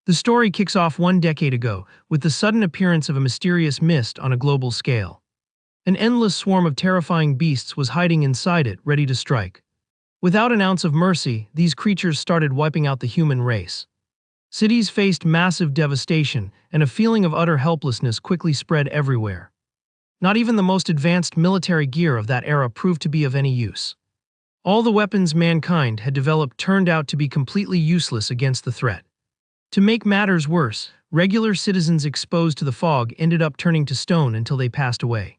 The story kicks off 1 decade ago with the sudden appearance of a mysterious mist on a global scale. An endless swarm of terrifying beasts was hiding inside it, ready to strike. Without an ounce of mercy, these creatures started wiping out the human race. Cities faced massive devastation, and a feeling of utter helplessness quickly spread everywhere. Not even the most advanced military gear of that era proved to be of any use. All the weapons mankind had developed turned out to be completely useless against the threat. To make matters worse, regular citizens exposed to the fog ended up turning to stone until they passed away.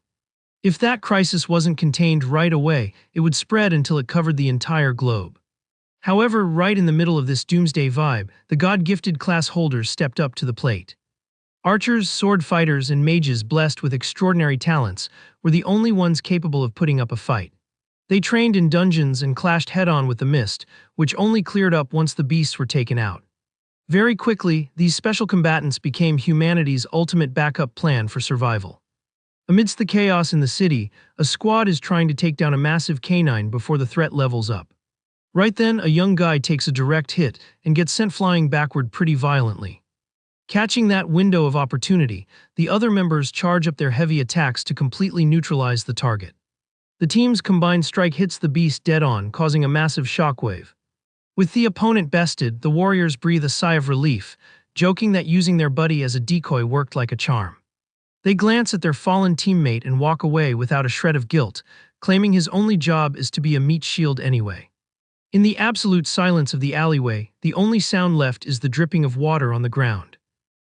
If that crisis wasn't contained right away, it would spread until it covered the entire globe. However, right in the middle of this doomsday vibe, the God-gifted class holders stepped up to the plate. Archers, sword fighters, and mages blessed with extraordinary talents were the only ones capable of putting up a fight. They trained in dungeons and clashed head-on with the mist, which only cleared up once the beasts were taken out. Very quickly, these special combatants became humanity's ultimate backup plan for survival. Amidst the chaos in the city, a squad is trying to take down a massive canine before the threat levels up. Right then, a young guy takes a direct hit and gets sent flying backward pretty violently. Catching that window of opportunity, the other members charge up their heavy attacks to completely neutralize the target. The team's combined strike hits the beast dead-on, causing a massive shockwave. With the opponent bested, the warriors breathe a sigh of relief, joking that using their buddy as a decoy worked like a charm. They glance at their fallen teammate and walk away without a shred of guilt, claiming his only job is to be a meat shield anyway. In the absolute silence of the alleyway, the only sound left is the dripping of water on the ground.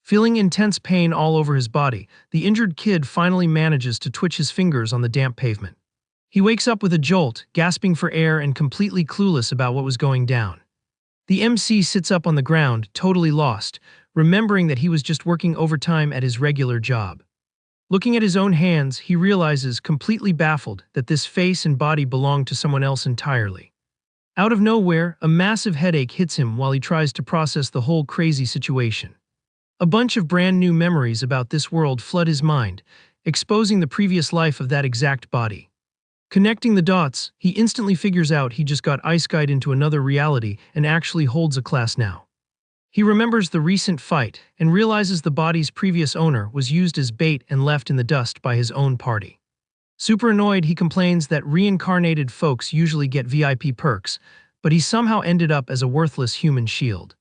Feeling intense pain all over his body, the injured kid finally manages to twitch his fingers on the damp pavement. He wakes up with a jolt, gasping for air and completely clueless about what was going down. The MC sits up on the ground, totally lost, remembering that he was just working overtime at his regular job. Looking at his own hands, he realizes, completely baffled, that this face and body belong to someone else entirely. Out of nowhere, a massive headache hits him while he tries to process the whole crazy situation. A bunch of brand new memories about this world flood his mind, exposing the previous life of that exact body. Connecting the dots, he instantly figures out he just got ice-guyed into another reality and actually holds a class now. He remembers the recent fight and realizes the body's previous owner was used as bait and left in the dust by his own party. Super annoyed, he complains that reincarnated folks usually get VIP perks, but he somehow ended up as a worthless human shield.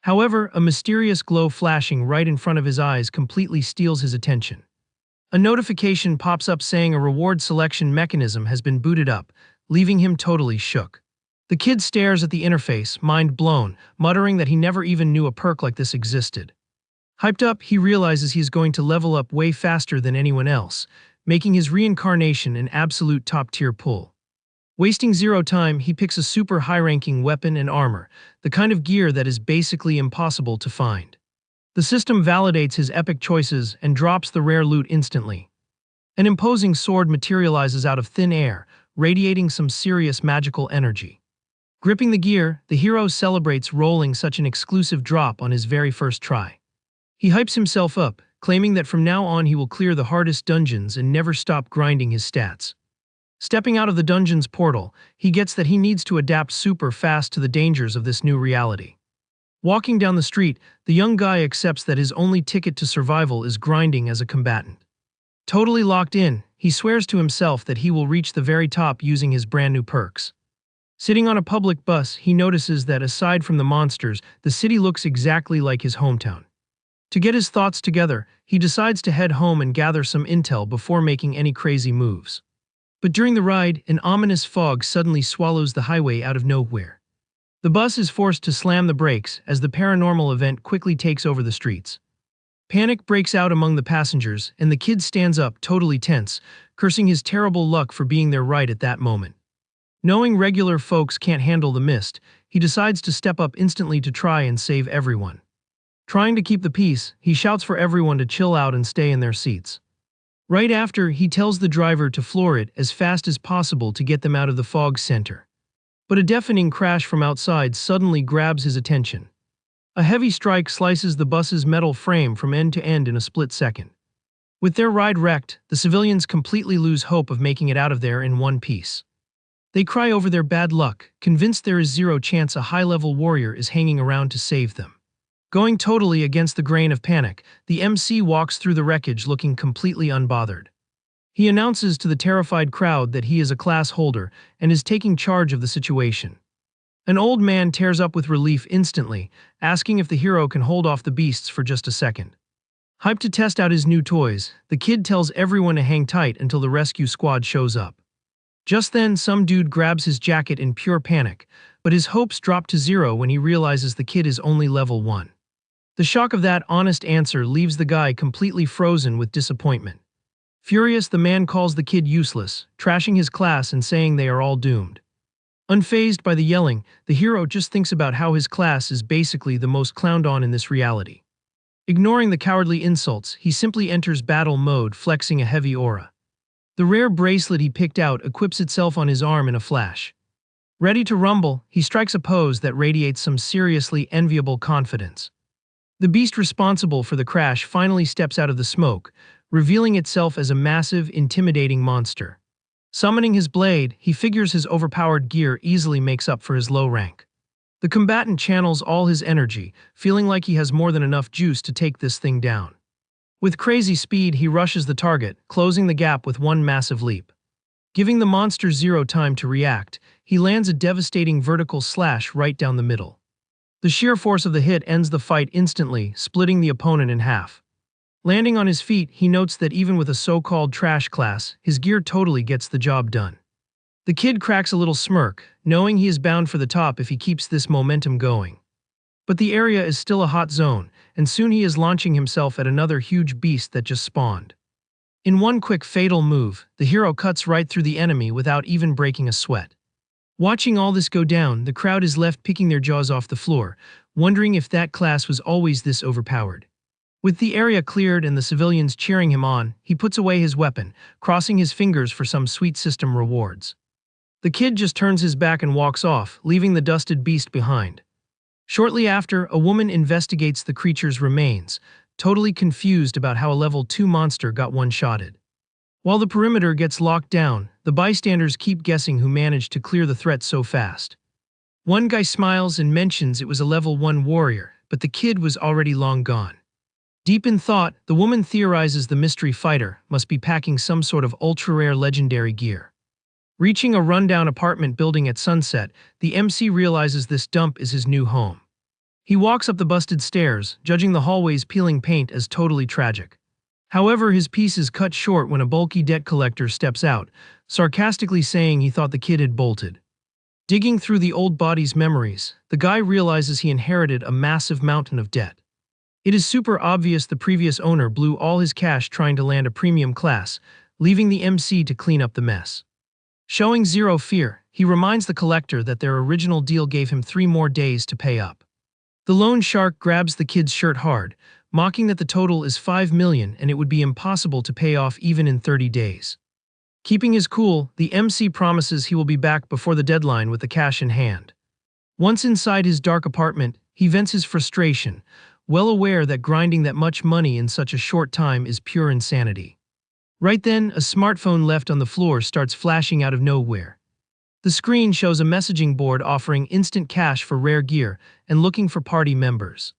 However, a mysterious glow flashing right in front of his eyes completely steals his attention. A notification pops up saying a reward selection mechanism has been booted up, leaving him totally shook. The kid stares at the interface, mind blown, muttering that he never even knew a perk like this existed. Hyped up, he realizes he's going to level up way faster than anyone else, making his reincarnation an absolute top-tier pull. Wasting zero time, he picks a super high-ranking weapon and armor, the kind of gear that is basically impossible to find. The system validates his epic choices and drops the rare loot instantly. An imposing sword materializes out of thin air, radiating some serious magical energy. Gripping the gear, the hero celebrates rolling such an exclusive drop on his very first try. He hypes himself up, claiming that from now on he will clear the hardest dungeons and never stop grinding his stats. Stepping out of the dungeon's portal, he gets that he needs to adapt super fast to the dangers of this new reality. Walking down the street, the young guy accepts that his only ticket to survival is grinding as a combatant. Totally locked in, he swears to himself that he will reach the very top using his brand new perks. Sitting on a public bus, he notices that aside from the monsters, the city looks exactly like his hometown. To get his thoughts together, he decides to head home and gather some intel before making any crazy moves. But during the ride, an ominous fog suddenly swallows the highway out of nowhere. The bus is forced to slam the brakes as the paranormal event quickly takes over the streets. Panic breaks out among the passengers, and the kid stands up, totally tense, cursing his terrible luck for being there right at that moment. Knowing regular folks can't handle the mist, he decides to step up instantly to try and save everyone. Trying to keep the peace, he shouts for everyone to chill out and stay in their seats. Right after, he tells the driver to floor it as fast as possible to get them out of the fog center. But a deafening crash from outside suddenly grabs his attention. A heavy strike slices the bus's metal frame from end to end in a split second. With their ride wrecked, the civilians completely lose hope of making it out of there in one piece. They cry over their bad luck, convinced there is zero chance a high-level warrior is hanging around to save them. Going totally against the grain of panic, the MC walks through the wreckage looking completely unbothered. He announces to the terrified crowd that he is a class holder and is taking charge of the situation. An old man tears up with relief instantly, asking if the hero can hold off the beasts for just a second. Hyped to test out his new toys, the kid tells everyone to hang tight until the rescue squad shows up. Just then, some dude grabs his jacket in pure panic, but his hopes drop to zero when he realizes the kid is only level 1. The shock of that honest answer leaves the guy completely frozen with disappointment. Furious, the man calls the kid useless, trashing his class and saying they are all doomed. Unfazed by the yelling, the hero just thinks about how his class is basically the most clowned on in this reality. Ignoring the cowardly insults, he simply enters battle mode, flexing a heavy aura. The rare bracelet he picked out equips itself on his arm in a flash. Ready to rumble, he strikes a pose that radiates some seriously enviable confidence. The beast responsible for the crash finally steps out of the smoke, revealing itself as a massive, intimidating monster. Summoning his blade, he figures his overpowered gear easily makes up for his low rank. The combatant channels all his energy, feeling like he has more than enough juice to take this thing down. With crazy speed, he rushes the target, closing the gap with one massive leap. Giving the monster zero time to react, he lands a devastating vertical slash right down the middle. The sheer force of the hit ends the fight instantly, splitting the opponent in half. Landing on his feet, he notes that even with a so-called trash class, his gear totally gets the job done. The kid cracks a little smirk, knowing he is bound for the top if he keeps this momentum going. But the area is still a hot zone, and soon he is launching himself at another huge beast that just spawned. In one quick fatal move, the hero cuts right through the enemy without even breaking a sweat. Watching all this go down, the crowd is left picking their jaws off the floor, wondering if that class was always this overpowered. With the area cleared and the civilians cheering him on, he puts away his weapon, crossing his fingers for some sweet system rewards. The kid just turns his back and walks off, leaving the dusted beast behind. Shortly after, a woman investigates the creature's remains, totally confused about how a level 2 monster got one-shotted. While the perimeter gets locked down, the bystanders keep guessing who managed to clear the threat so fast. One guy smiles and mentions it was a level 1 warrior, but the kid was already long gone. Deep in thought, the woman theorizes the mystery fighter must be packing some sort of ultra-rare legendary gear. Reaching a rundown apartment building at sunset, the MC realizes this dump is his new home. He walks up the busted stairs, judging the hallways peeling paint as totally tragic. However, his piece is cut short when a bulky debt collector steps out, sarcastically saying he thought the kid had bolted. Digging through the old body's memories, the guy realizes he inherited a massive mountain of debt. It is super obvious the previous owner blew all his cash trying to land a premium class, leaving the MC to clean up the mess. Showing zero fear, he reminds the collector that their original deal gave him 3 more days to pay up. The loan shark grabs the kid's shirt hard, mocking that the total is 5 million and it would be impossible to pay off even in 30 days. Keeping his cool, the MC promises he will be back before the deadline with the cash in hand. Once inside his dark apartment, he vents his frustration, well aware that grinding that much money in such a short time is pure insanity. Right then, a smartphone left on the floor starts flashing out of nowhere. The screen shows a messaging board offering instant cash for rare gear and looking for party members.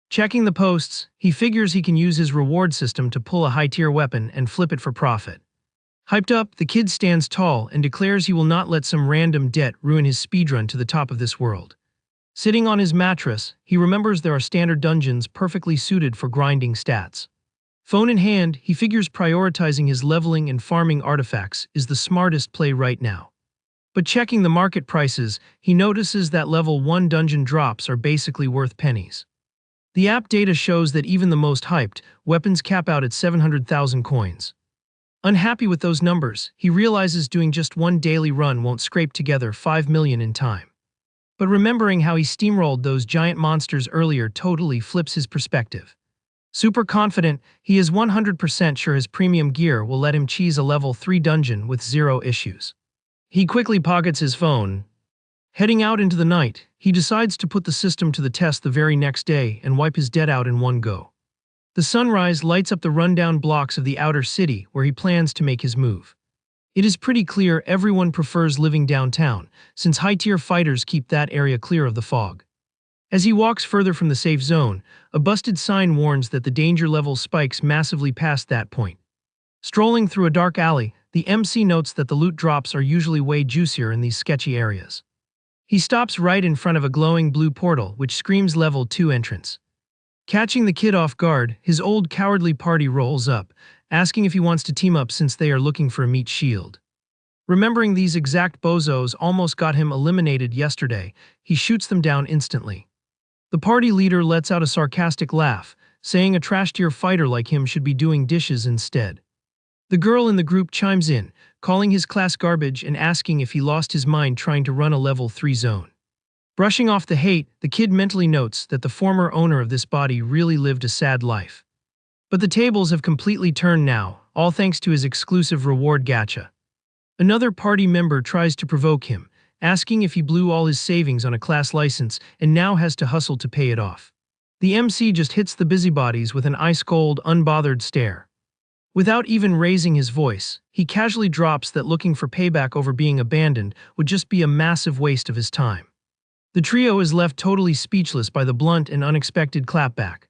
Checking the posts, he figures he can use his reward system to pull a high-tier weapon and flip it for profit. Hyped up, the kid stands tall and declares he will not let some random debt ruin his speedrun to the top of this world. Sitting on his mattress, he remembers there are standard dungeons perfectly suited for grinding stats. Phone in hand, he figures prioritizing his leveling and farming artifacts is the smartest play right now. But checking the market prices, he notices that level 1 dungeon drops are basically worth pennies. The app data shows that even the most hyped weapons cap out at 700,000 coins. Unhappy with those numbers, he realizes doing just one daily run won't scrape together 5 million in time. But remembering how he steamrolled those giant monsters earlier totally flips his perspective. Super confident, he is 100% sure his premium gear will let him cheese a level 3 dungeon with zero issues. He quickly pockets his phone. Heading out into the night, he decides to put the system to the test the very next day and wipe his debt out in one go. The sunrise lights up the rundown blocks of the outer city where he plans to make his move. It is pretty clear everyone prefers living downtown, since high-tier fighters keep that area clear of the fog. As he walks further from the safe zone, a busted sign warns that the danger level spikes massively past that point. Strolling through a dark alley, the MC notes that the loot drops are usually way juicier in these sketchy areas. He stops right in front of a glowing blue portal which screams level 2 entrance. Catching the kid off guard, his old cowardly party rolls up, asking if he wants to team up since they are looking for a meat shield. Remembering these exact bozos almost got him eliminated yesterday, he shoots them down instantly. The party leader lets out a sarcastic laugh, saying a trash-tier fighter like him should be doing dishes instead. The girl in the group chimes in, calling his class garbage and asking if he lost his mind trying to run a level 3 zone. Brushing off the hate, the kid mentally notes that the former owner of this body really lived a sad life. But the tables have completely turned now, all thanks to his exclusive reward gacha. Another party member tries to provoke him, asking if he blew all his savings on a class license and now has to hustle to pay it off. The MC just hits the busybodies with an ice-cold, unbothered stare. Without even raising his voice, he casually drops that looking for payback over being abandoned would just be a massive waste of his time. The trio is left totally speechless by the blunt and unexpected clapback.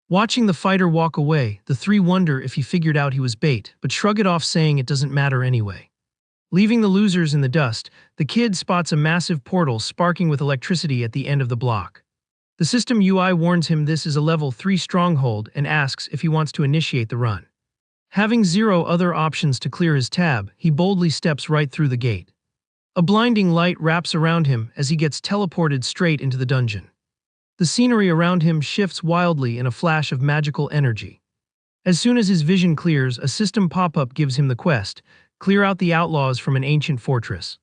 Watching the fighter walk away, the three wonder if he figured out he was bait, but shrug it off saying it doesn't matter anyway. Leaving the losers in the dust, the kid spots a massive portal sparking with electricity at the end of the block. The system UI warns him this is a level 3 stronghold and asks if he wants to initiate the run. Having zero other options to clear his tab, he boldly steps right through the gate. A blinding light wraps around him as he gets teleported straight into the dungeon. The scenery around him shifts wildly in a flash of magical energy. As soon as his vision clears, a system pop-up gives him the quest: clear out the outlaws from an ancient fortress.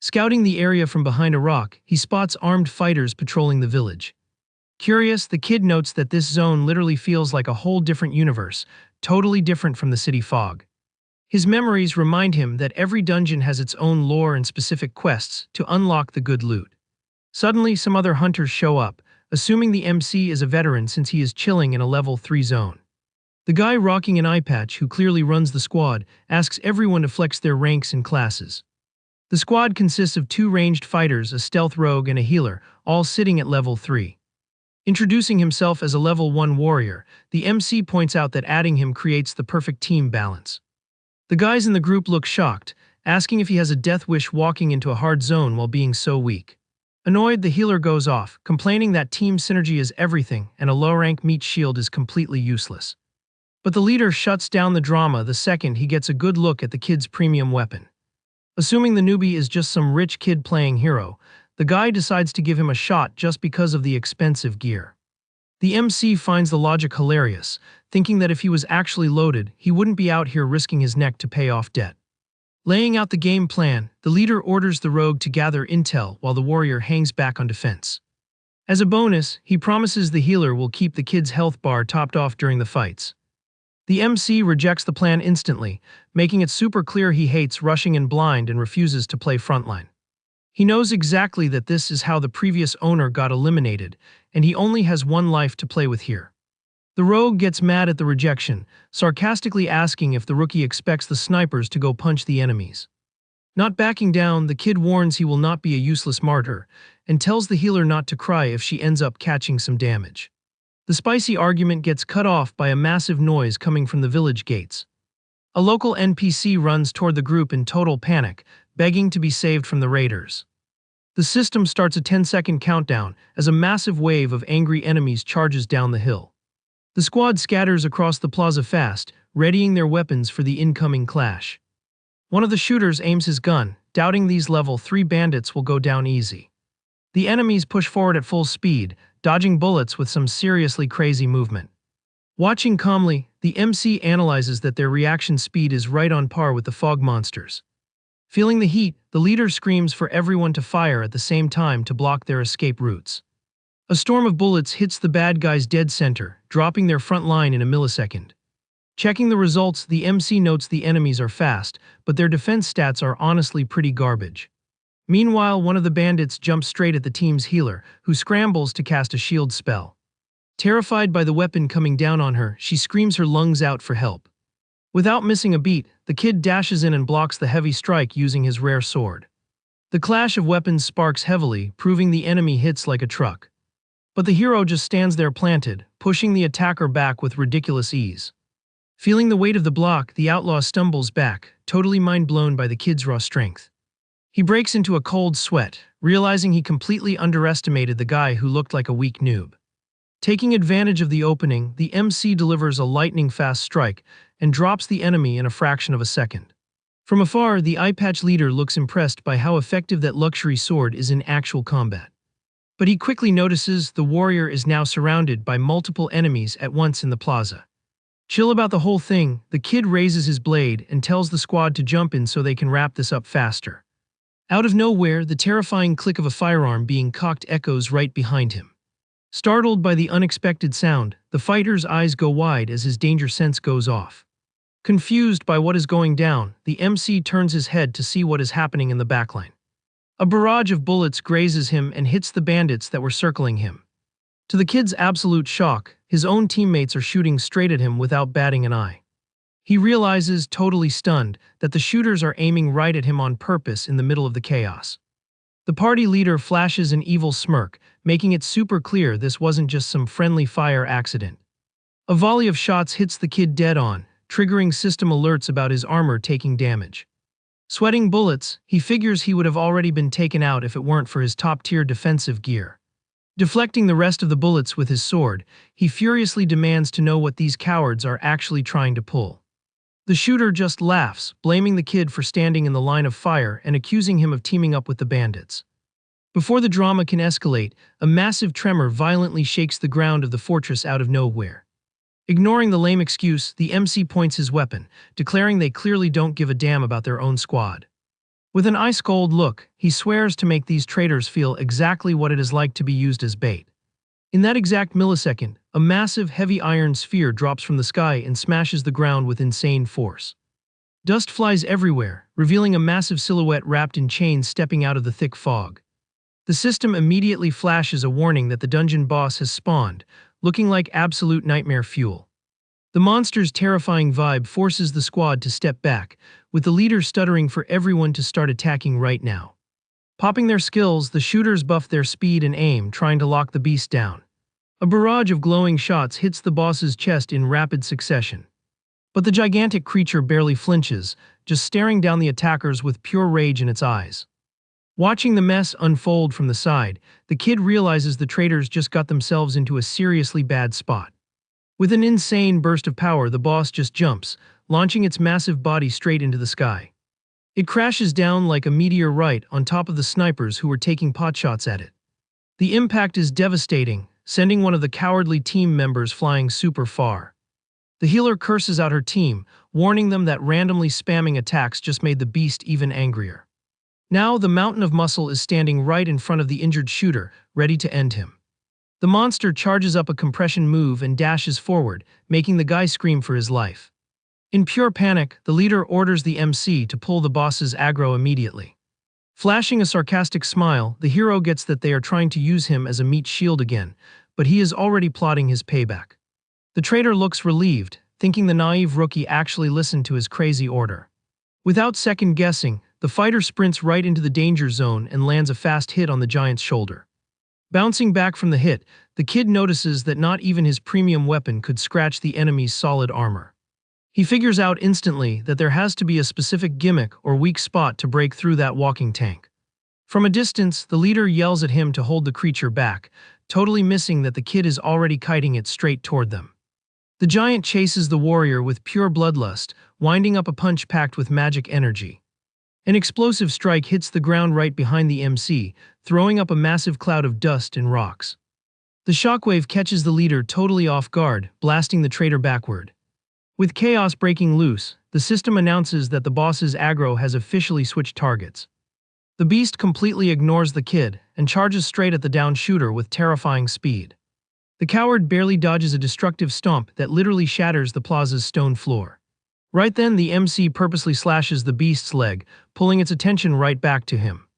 Scouting the area from behind a rock, he spots armed fighters patrolling the village. Curious, the kid notes that this zone literally feels like a whole different universe, totally different from the city fog. His memories remind him that every dungeon has its own lore and specific quests to unlock the good loot. Suddenly, some other hunters show up, assuming the MC is a veteran since he is chilling in a level 3 zone. The guy rocking an eye patch, who clearly runs the squad, asks everyone to flex their ranks and classes. The squad consists of 2 ranged fighters, a stealth rogue, and a healer, all sitting at level 3. Introducing himself as a level 1 warrior, the MC points out that adding him creates the perfect team balance. The guys in the group look shocked, asking if he has a death wish walking into a hard zone while being so weak. Annoyed, the healer goes off, complaining that team synergy is everything and a low-rank meat shield is completely useless. But the leader shuts down the drama the second he gets a good look at the kid's premium weapon. Assuming the newbie is just some rich kid playing hero, the guy decides to give him a shot just because of the expensive gear. The MC finds the logic hilarious, thinking that if he was actually loaded, he wouldn't be out here risking his neck to pay off debt. Laying out the game plan, the leader orders the rogue to gather intel while the warrior hangs back on defense. As a bonus, he promises the healer will keep the kid's health bar topped off during the fights. The MC rejects the plan instantly, making it super clear he hates rushing in blind and refuses to play frontline. He knows exactly that this is how the previous owner got eliminated, and he only has one life to play with here. The rogue gets mad at the rejection, sarcastically asking if the rookie expects the snipers to go punch the enemies. Not backing down, the kid warns he will not be a useless martyr, and tells the healer not to cry if she ends up catching some damage. The spicy argument gets cut off by a massive noise coming from the village gates. A local NPC runs toward the group in total panic, begging to be saved from the raiders. The system starts a 10-second countdown as a massive wave of angry enemies charges down the hill. The squad scatters across the plaza fast, readying their weapons for the incoming clash. One of the shooters aims his gun, doubting these level 3 bandits will go down easy. The enemies push forward at full speed, dodging bullets with some seriously crazy movement. Watching calmly, the MC analyzes that their reaction speed is right on par with the fog monsters. Feeling the heat, the leader screams for everyone to fire at the same time to block their escape routes. A storm of bullets hits the bad guys dead center, dropping their front line in a millisecond. Checking the results, the MC notes the enemies are fast, but their defense stats are honestly pretty garbage. Meanwhile, one of the bandits jumps straight at the team's healer, who scrambles to cast a shield spell. Terrified by the weapon coming down on her, she screams her lungs out for help. Without missing a beat, the kid dashes in and blocks the heavy strike using his rare sword. The clash of weapons sparks heavily, proving the enemy hits like a truck. But the hero just stands there planted, pushing the attacker back with ridiculous ease. Feeling the weight of the block, the outlaw stumbles back, totally mind-blown by the kid's raw strength. He breaks into a cold sweat, realizing he completely underestimated the guy who looked like a weak noob. Taking advantage of the opening, the MC delivers a lightning-fast strike and drops the enemy in a fraction of a second. From afar, the eye patch leader looks impressed by how effective that luxury sword is in actual combat. But he quickly notices the warrior is now surrounded by multiple enemies at once in the plaza. Chill about the whole thing, the kid raises his blade and tells the squad to jump in so they can wrap this up faster. Out of nowhere, the terrifying click of a firearm being cocked echoes right behind him. Startled by the unexpected sound, the fighter's eyes go wide as his danger sense goes off. Confused by what is going down, the MC turns his head to see what is happening in the backline. A barrage of bullets grazes him and hits the bandits that were circling him. To the kid's absolute shock, his own teammates are shooting straight at him without batting an eye. He realizes, totally stunned, that the shooters are aiming right at him on purpose in the middle of the chaos. The party leader flashes an evil smirk, making it super clear this wasn't just some friendly fire accident. A volley of shots hits the kid dead on, triggering system alerts about his armor taking damage. Sweating bullets, he figures he would have already been taken out if it weren't for his top-tier defensive gear. Deflecting the rest of the bullets with his sword, he furiously demands to know what these cowards are actually trying to pull. The shooter just laughs, blaming the kid for standing in the line of fire and accusing him of teaming up with the bandits. Before the drama can escalate, a massive tremor violently shakes the ground of the fortress out of nowhere. Ignoring the lame excuse, the MC points his weapon, declaring they clearly don't give a damn about their own squad. With an ice-cold look, he swears to make these traitors feel exactly what it is like to be used as bait. In that exact millisecond, a massive heavy iron sphere drops from the sky and smashes the ground with insane force. Dust flies everywhere, revealing a massive silhouette wrapped in chains stepping out of the thick fog. The system immediately flashes a warning that the dungeon boss has spawned, looking like absolute nightmare fuel. The monster's terrifying vibe forces the squad to step back, with the leader stuttering for everyone to start attacking right now. Popping their skills, the shooters buff their speed and aim, trying to lock the beast down. A barrage of glowing shots hits the boss's chest in rapid succession. But the gigantic creature barely flinches, just staring down the attackers with pure rage in its eyes. Watching the mess unfold from the side, the kid realizes the traitors just got themselves into a seriously bad spot. With an insane burst of power, the boss just jumps, launching its massive body straight into the sky. It crashes down like a meteor right on top of the snipers who were taking potshots at it. The impact is devastating, sending one of the cowardly team members flying super far. The healer curses out her team, warning them that randomly spamming attacks just made the beast even angrier. Now the mountain of muscle is standing right in front of the injured shooter, ready to end him. The monster charges up a compression move and dashes forward, making the guy scream for his life. In pure panic, the leader orders the MC to pull the boss's aggro immediately. Flashing a sarcastic smile, the hero gets that they are trying to use him as a meat shield again, but he is already plotting his payback. The traitor looks relieved, thinking the naive rookie actually listened to his crazy order. Without second guessing, the fighter sprints right into the danger zone and lands a fast hit on the giant's shoulder. Bouncing back from the hit, the kid notices that not even his premium weapon could scratch the enemy's solid armor. He figures out instantly that there has to be a specific gimmick or weak spot to break through that walking tank. From a distance, the leader yells at him to hold the creature back, totally missing that the kid is already kiting it straight toward them. The giant chases the warrior with pure bloodlust, winding up a punch packed with magic energy. An explosive strike hits the ground right behind the MC, throwing up a massive cloud of dust and rocks. The shockwave catches the leader totally off guard, blasting the traitor backward. With chaos breaking loose, the system announces that the boss's aggro has officially switched targets. The beast completely ignores the kid and charges straight at the downed shooter with terrifying speed. The coward barely dodges a destructive stomp that literally shatters the plaza's stone floor. Right then, the MC purposely slashes the beast's leg, pulling its attention right back to him.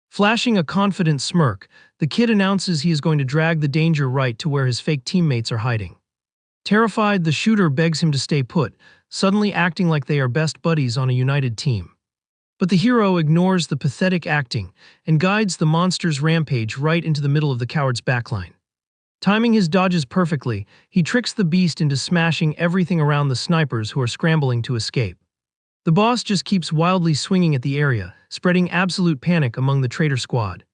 Flashing a confident smirk, the kid announces he is going to drag the danger right to where his fake teammates are hiding. Terrified, the shooter begs him to stay put, suddenly acting like they are best buddies on a united team. But the hero ignores the pathetic acting and guides the monster's rampage right into the middle of the coward's backline. Timing his dodges perfectly, he tricks the beast into smashing everything around the snipers who are scrambling to escape. The boss just keeps wildly swinging at the area, spreading absolute panic among the traitor squad.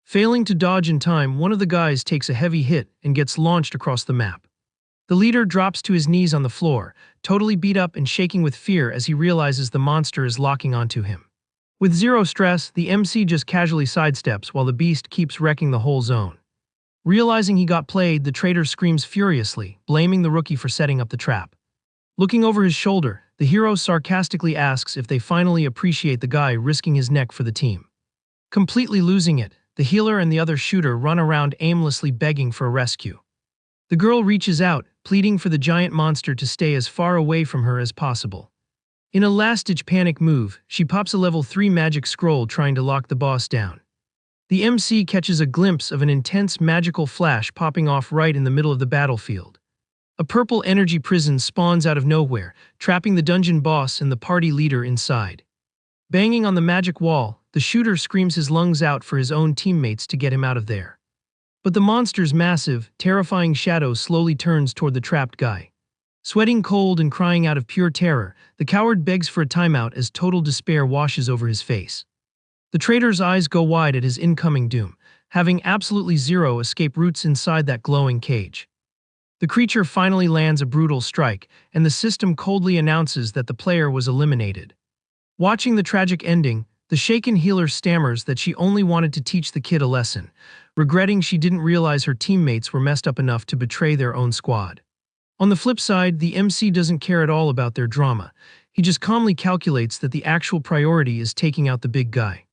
Failing to dodge in time, one of the guys takes a heavy hit and gets launched across the map. The leader drops to his knees on the floor, totally beat up and shaking with fear as he realizes the monster is locking onto him. With zero stress, the MC just casually sidesteps while the beast keeps wrecking the whole zone. Realizing he got played, the traitor screams furiously, blaming the rookie for setting up the trap. Looking over his shoulder, the hero sarcastically asks if they finally appreciate the guy risking his neck for the team. Completely losing it, the healer and the other shooter run around aimlessly begging for a rescue. The girl reaches out, pleading for the giant monster to stay as far away from her as possible. In a last-ditch panic move, she pops a level 3 magic scroll trying to lock the boss down. The MC catches a glimpse of an intense magical flash popping off right in the middle of the battlefield. A purple energy prison spawns out of nowhere, trapping the dungeon boss and the party leader inside. Banging on the magic wall, the shooter screams his lungs out for his own teammates to get him out of there. But the monster's massive, terrifying shadow slowly turns toward the trapped guy. Sweating cold and crying out of pure terror, the coward begs for a timeout as total despair washes over his face. The traitor's eyes go wide at his incoming doom, having absolutely zero escape routes inside that glowing cage. The creature finally lands a brutal strike, and the system coldly announces that the player was eliminated. Watching the tragic ending, the shaken healer stammers that she only wanted to teach the kid a lesson, regretting she didn't realize her teammates were messed up enough to betray their own squad. On the flip side, the MC doesn't care at all about their drama. He just calmly calculates that the actual priority is taking out the big guy.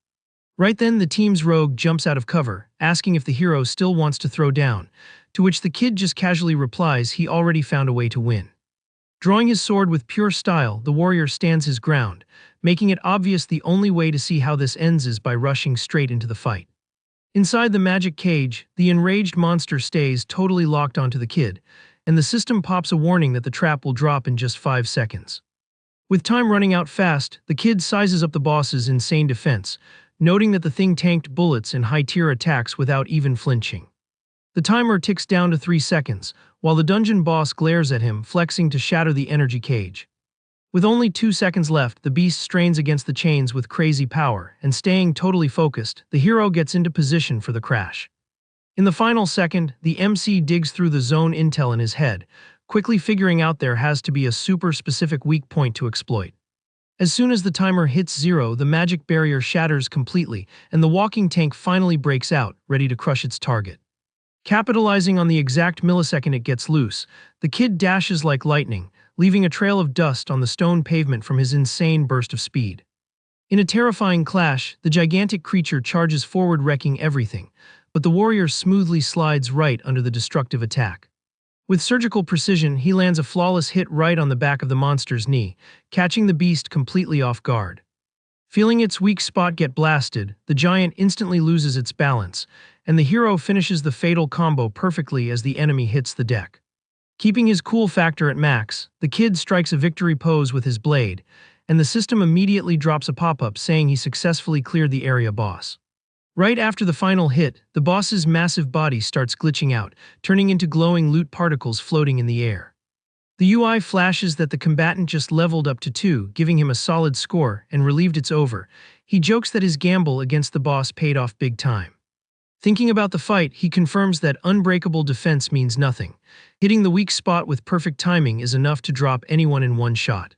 Right then, the team's rogue jumps out of cover, asking if the hero still wants to throw down, to which the kid just casually replies he already found a way to win. Drawing his sword with pure style, the warrior stands his ground, making it obvious the only way to see how this ends is by rushing straight into the fight. Inside the magic cage, the enraged monster stays totally locked onto the kid, and the system pops a warning that the trap will drop in just 5 seconds. With time running out fast, the kid sizes up the boss's insane defense, noting that the thing tanked bullets and high-tier attacks without even flinching. The timer ticks down to 3 seconds, while the dungeon boss glares at him, flexing to shatter the energy cage. With only 2 seconds left, the beast strains against the chains with crazy power, and staying totally focused, the hero gets into position for the crash. In the final second, the MC digs through the zone intel in his head, quickly figuring out there has to be a super specific weak point to exploit. As soon as the timer hits 0, the magic barrier shatters completely, and the walking tank finally breaks out, ready to crush its target. Capitalizing on the exact millisecond it gets loose, the kid dashes like lightning, leaving a trail of dust on the stone pavement from his insane burst of speed. In a terrifying clash, the gigantic creature charges forward, wrecking everything, but the warrior smoothly slides right under the destructive attack. With surgical precision, he lands a flawless hit right on the back of the monster's knee, catching the beast completely off guard. Feeling its weak spot get blasted, the giant instantly loses its balance, and the hero finishes the fatal combo perfectly as the enemy hits the deck. Keeping his cool factor at max, the kid strikes a victory pose with his blade, and the system immediately drops a pop-up saying he successfully cleared the area boss. Right after the final hit, the boss's massive body starts glitching out, turning into glowing loot particles floating in the air. The UI flashes that the combatant just leveled up to 2, giving him a solid score, and relieved it's over. He jokes that his gamble against the boss paid off big time. Thinking about the fight, he confirms that unbreakable defense means nothing. Hitting the weak spot with perfect timing is enough to drop anyone in one shot.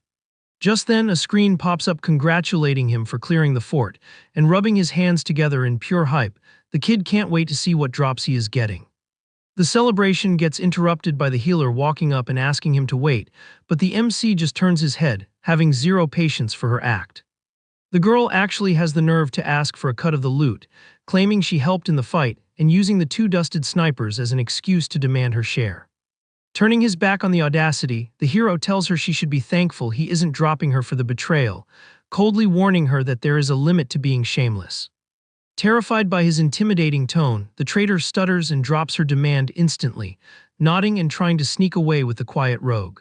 Just then, a screen pops up congratulating him for clearing the fort, and rubbing his hands together in pure hype, the kid can't wait to see what drops he is getting. The celebration gets interrupted by the healer walking up and asking him to wait, but the MC just turns his head, having zero patience for her act. The girl actually has the nerve to ask for a cut of the loot, claiming she helped in the fight and using the 2 dusted snipers as an excuse to demand her share. Turning his back on the audacity, the hero tells her she should be thankful he isn't dropping her for the betrayal, coldly warning her that there is a limit to being shameless. Terrified by his intimidating tone, the traitor stutters and drops her demand instantly, nodding and trying to sneak away with the quiet rogue.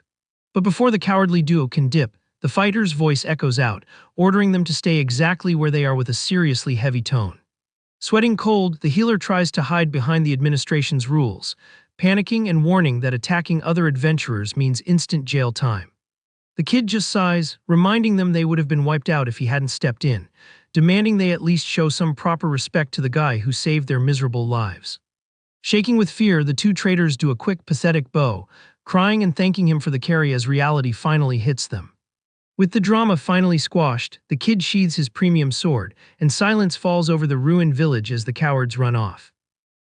But before the cowardly duo can dip, the fighter's voice echoes out, ordering them to stay exactly where they are with a seriously heavy tone. Sweating cold, the healer tries to hide behind the administration's rules, panicking and warning that attacking other adventurers means instant jail time. The kid just sighs, reminding them they would have been wiped out if he hadn't stepped in, demanding they at least show some proper respect to the guy who saved their miserable lives. Shaking with fear, the two traitors do a quick, pathetic bow, crying and thanking him for the carry as reality finally hits them. With the drama finally squashed, the kid sheathes his premium sword, and silence falls over the ruined village as the cowards run off.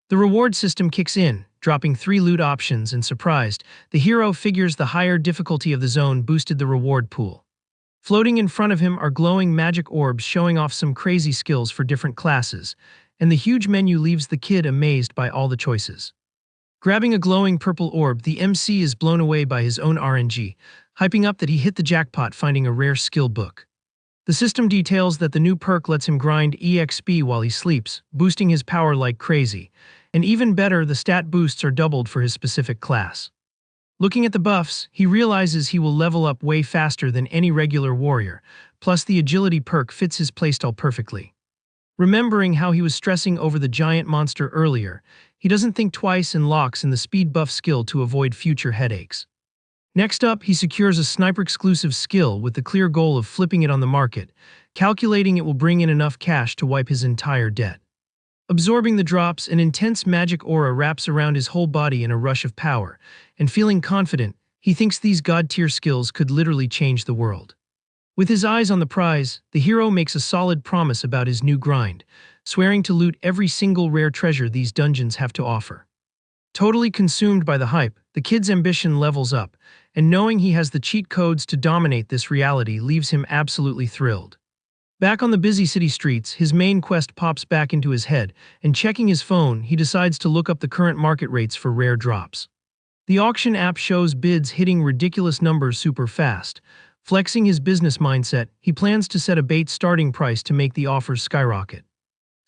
The reward system kicks in, dropping 3 loot options, and surprised, the hero figures the higher difficulty of the zone boosted the reward pool. Floating in front of him are glowing magic orbs showing off some crazy skills for different classes, and the huge menu leaves the kid amazed by all the choices. Grabbing a glowing purple orb, the MC is blown away by his own RNG, hyping up that he hit the jackpot finding a rare skill book. The system details that the new perk lets him grind EXP while he sleeps, boosting his power like crazy, and even better, the stat boosts are doubled for his specific class. Looking at the buffs, he realizes he will level up way faster than any regular warrior, plus the agility perk fits his playstyle perfectly. Remembering how he was stressing over the giant monster earlier, he doesn't think twice and locks in the speed buff skill to avoid future headaches. Next up, he secures a sniper-exclusive skill with the clear goal of flipping it on the market, calculating it will bring in enough cash to wipe his entire debt. Absorbing the drops, an intense magic aura wraps around his whole body in a rush of power, and feeling confident, he thinks these god-tier skills could literally change the world. With his eyes on the prize, the hero makes a solid promise about his new grind, swearing to loot every single rare treasure these dungeons have to offer. Totally consumed by the hype, the kid's ambition levels up, and knowing he has the cheat codes to dominate this reality leaves him absolutely thrilled. Back on the busy city streets, his main quest pops back into his head, and checking his phone, he decides to look up the current market rates for rare drops. The auction app shows bids hitting ridiculous numbers super fast. Flexing his business mindset, he plans to set a bait starting price to make the offers skyrocket.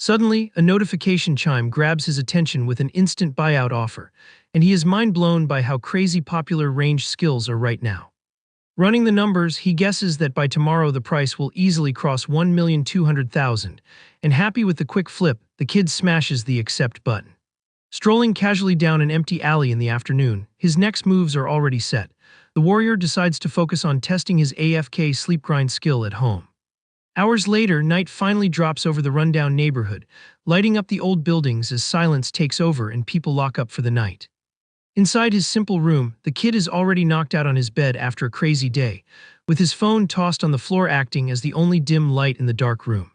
Suddenly, a notification chime grabs his attention with an instant buyout offer, and he is mind-blown by how crazy popular ranged skills are right now. Running the numbers, he guesses that by tomorrow the price will easily cross 1,200,000, and happy with the quick flip, the kid smashes the accept button. Strolling casually down an empty alley in the afternoon, his next moves are already set. The warrior decides to focus on testing his AFK sleep grind skill at home. Hours later, night finally drops over the rundown neighborhood, lighting up the old buildings as silence takes over and people lock up for the night. Inside his simple room, the kid is already knocked out on his bed after a crazy day, with his phone tossed on the floor acting as the only dim light in the dark room.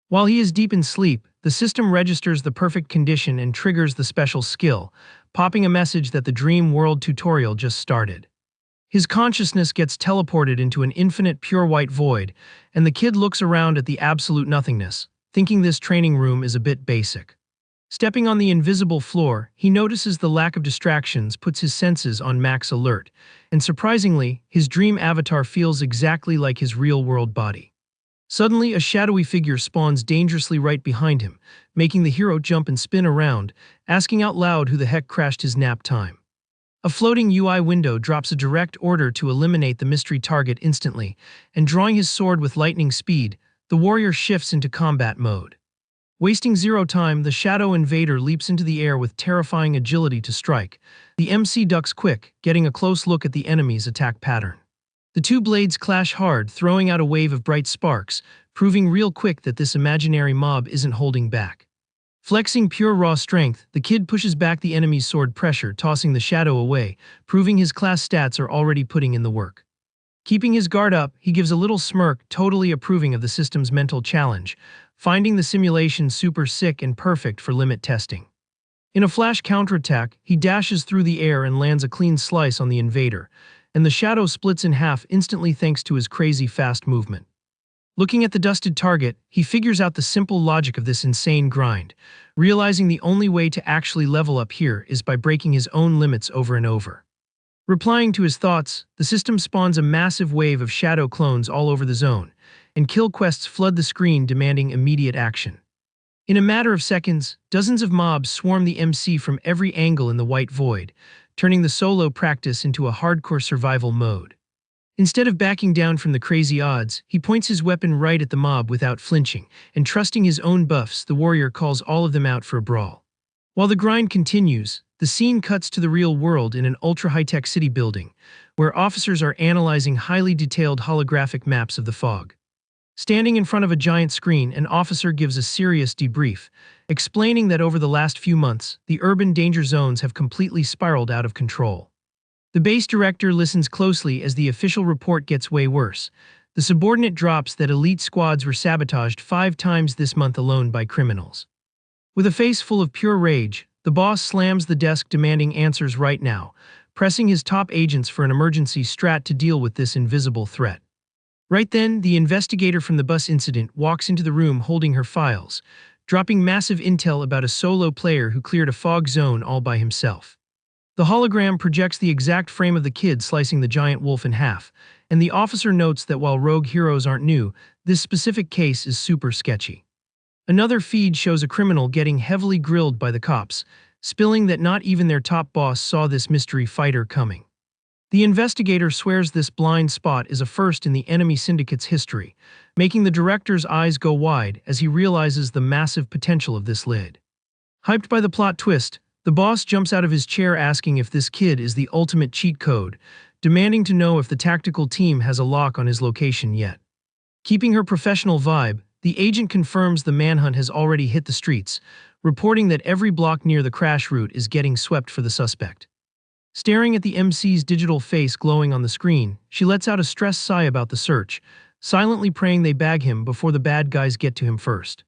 While he is deep in sleep, the system registers the perfect condition and triggers the special skill, popping a message that the Dream World tutorial just started. His consciousness gets teleported into an infinite pure white void, and the kid looks around at the absolute nothingness, thinking this training room is a bit basic. Stepping on the invisible floor, he notices the lack of distractions puts his senses on max alert, and surprisingly, his dream avatar feels exactly like his real-world body. Suddenly, a shadowy figure spawns dangerously right behind him, making the hero jump and spin around, asking out loud who the heck crashed his nap time. A floating UI window drops a direct order to eliminate the mystery target instantly, and drawing his sword with lightning speed, the warrior shifts into combat mode. Wasting zero time, the shadow invader leaps into the air with terrifying agility to strike. The MC ducks quick, getting a close look at the enemy's attack pattern. The two blades clash hard, throwing out a wave of bright sparks, proving real quick that this imaginary mob isn't holding back. Flexing pure raw strength, the kid pushes back the enemy's sword pressure, tossing the shadow away, proving his class stats are already putting in the work. Keeping his guard up, he gives a little smirk, totally approving of the system's mental challenge, finding the simulation super sick and perfect for limit testing. In a flash counterattack, he dashes through the air and lands a clean slice on the invader, and the shadow splits in half instantly thanks to his crazy fast movement. Looking at the dusted target, he figures out the simple logic of this insane grind, realizing the only way to actually level up here is by breaking his own limits over and over. Replying to his thoughts, the system spawns a massive wave of shadow clones all over the zone, and kill quests flood the screen demanding immediate action. In a matter of seconds, dozens of mobs swarm the MC from every angle in the white void, turning the solo practice into a hardcore survival mode. Instead of backing down from the crazy odds, he points his weapon right at the mob without flinching, and trusting his own buffs, the warrior calls all of them out for a brawl. While the grind continues, the scene cuts to the real world in an ultra-high-tech city building, where officers are analyzing highly detailed holographic maps of the fog. Standing in front of a giant screen, an officer gives a serious debrief, explaining that over the last few months, the urban danger zones have completely spiraled out of control. The base director listens closely as the official report gets way worse. The subordinate drops that elite squads were sabotaged 5 times this month alone by criminals. With a face full of pure rage, the boss slams the desk demanding answers right now, pressing his top agents for an emergency strat to deal with this invisible threat. Right then, the investigator from the bus incident walks into the room holding her files, dropping massive intel about a solo player who cleared a fog zone all by himself. The hologram projects the exact frame of the kid slicing the giant wolf in half, and the officer notes that while rogue heroes aren't new, this specific case is super sketchy. Another feed shows a criminal getting heavily grilled by the cops, spilling that not even their top boss saw this mystery fighter coming. The investigator swears this blind spot is a first in the enemy syndicate's history, making the director's eyes go wide as he realizes the massive potential of this lid. Hyped by the plot twist, the boss jumps out of his chair asking if this kid is the ultimate cheat code, demanding to know if the tactical team has a lock on his location yet. Keeping her professional vibe, the agent confirms the manhunt has already hit the streets, reporting that every block near the crash route is getting swept for the suspect. Staring at the MC's digital face glowing on the screen, she lets out a stressed sigh about the search, silently praying they bag him before the bad guys get to him first.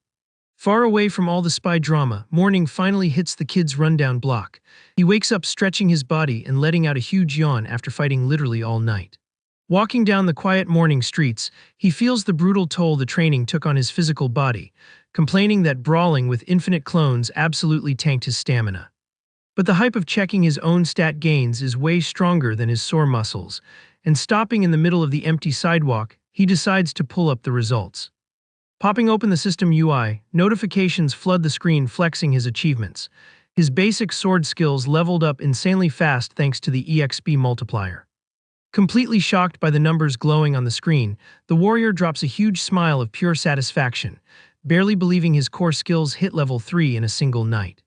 Far away from all the spy drama, morning finally hits the kid's rundown block. He wakes up stretching his body and letting out a huge yawn after fighting literally all night. Walking down the quiet morning streets, he feels the brutal toll the training took on his physical body, complaining that brawling with infinite clones absolutely tanked his stamina. But the hype of checking his own stat gains is way stronger than his sore muscles, and stopping in the middle of the empty sidewalk, he decides to pull up the results. Popping open the system UI, notifications flood the screen flexing his achievements. His basic sword skills leveled up insanely fast thanks to the EXP multiplier. Completely shocked by the numbers glowing on the screen, the warrior drops a huge smile of pure satisfaction, barely believing his core skills hit level 3 in a single night.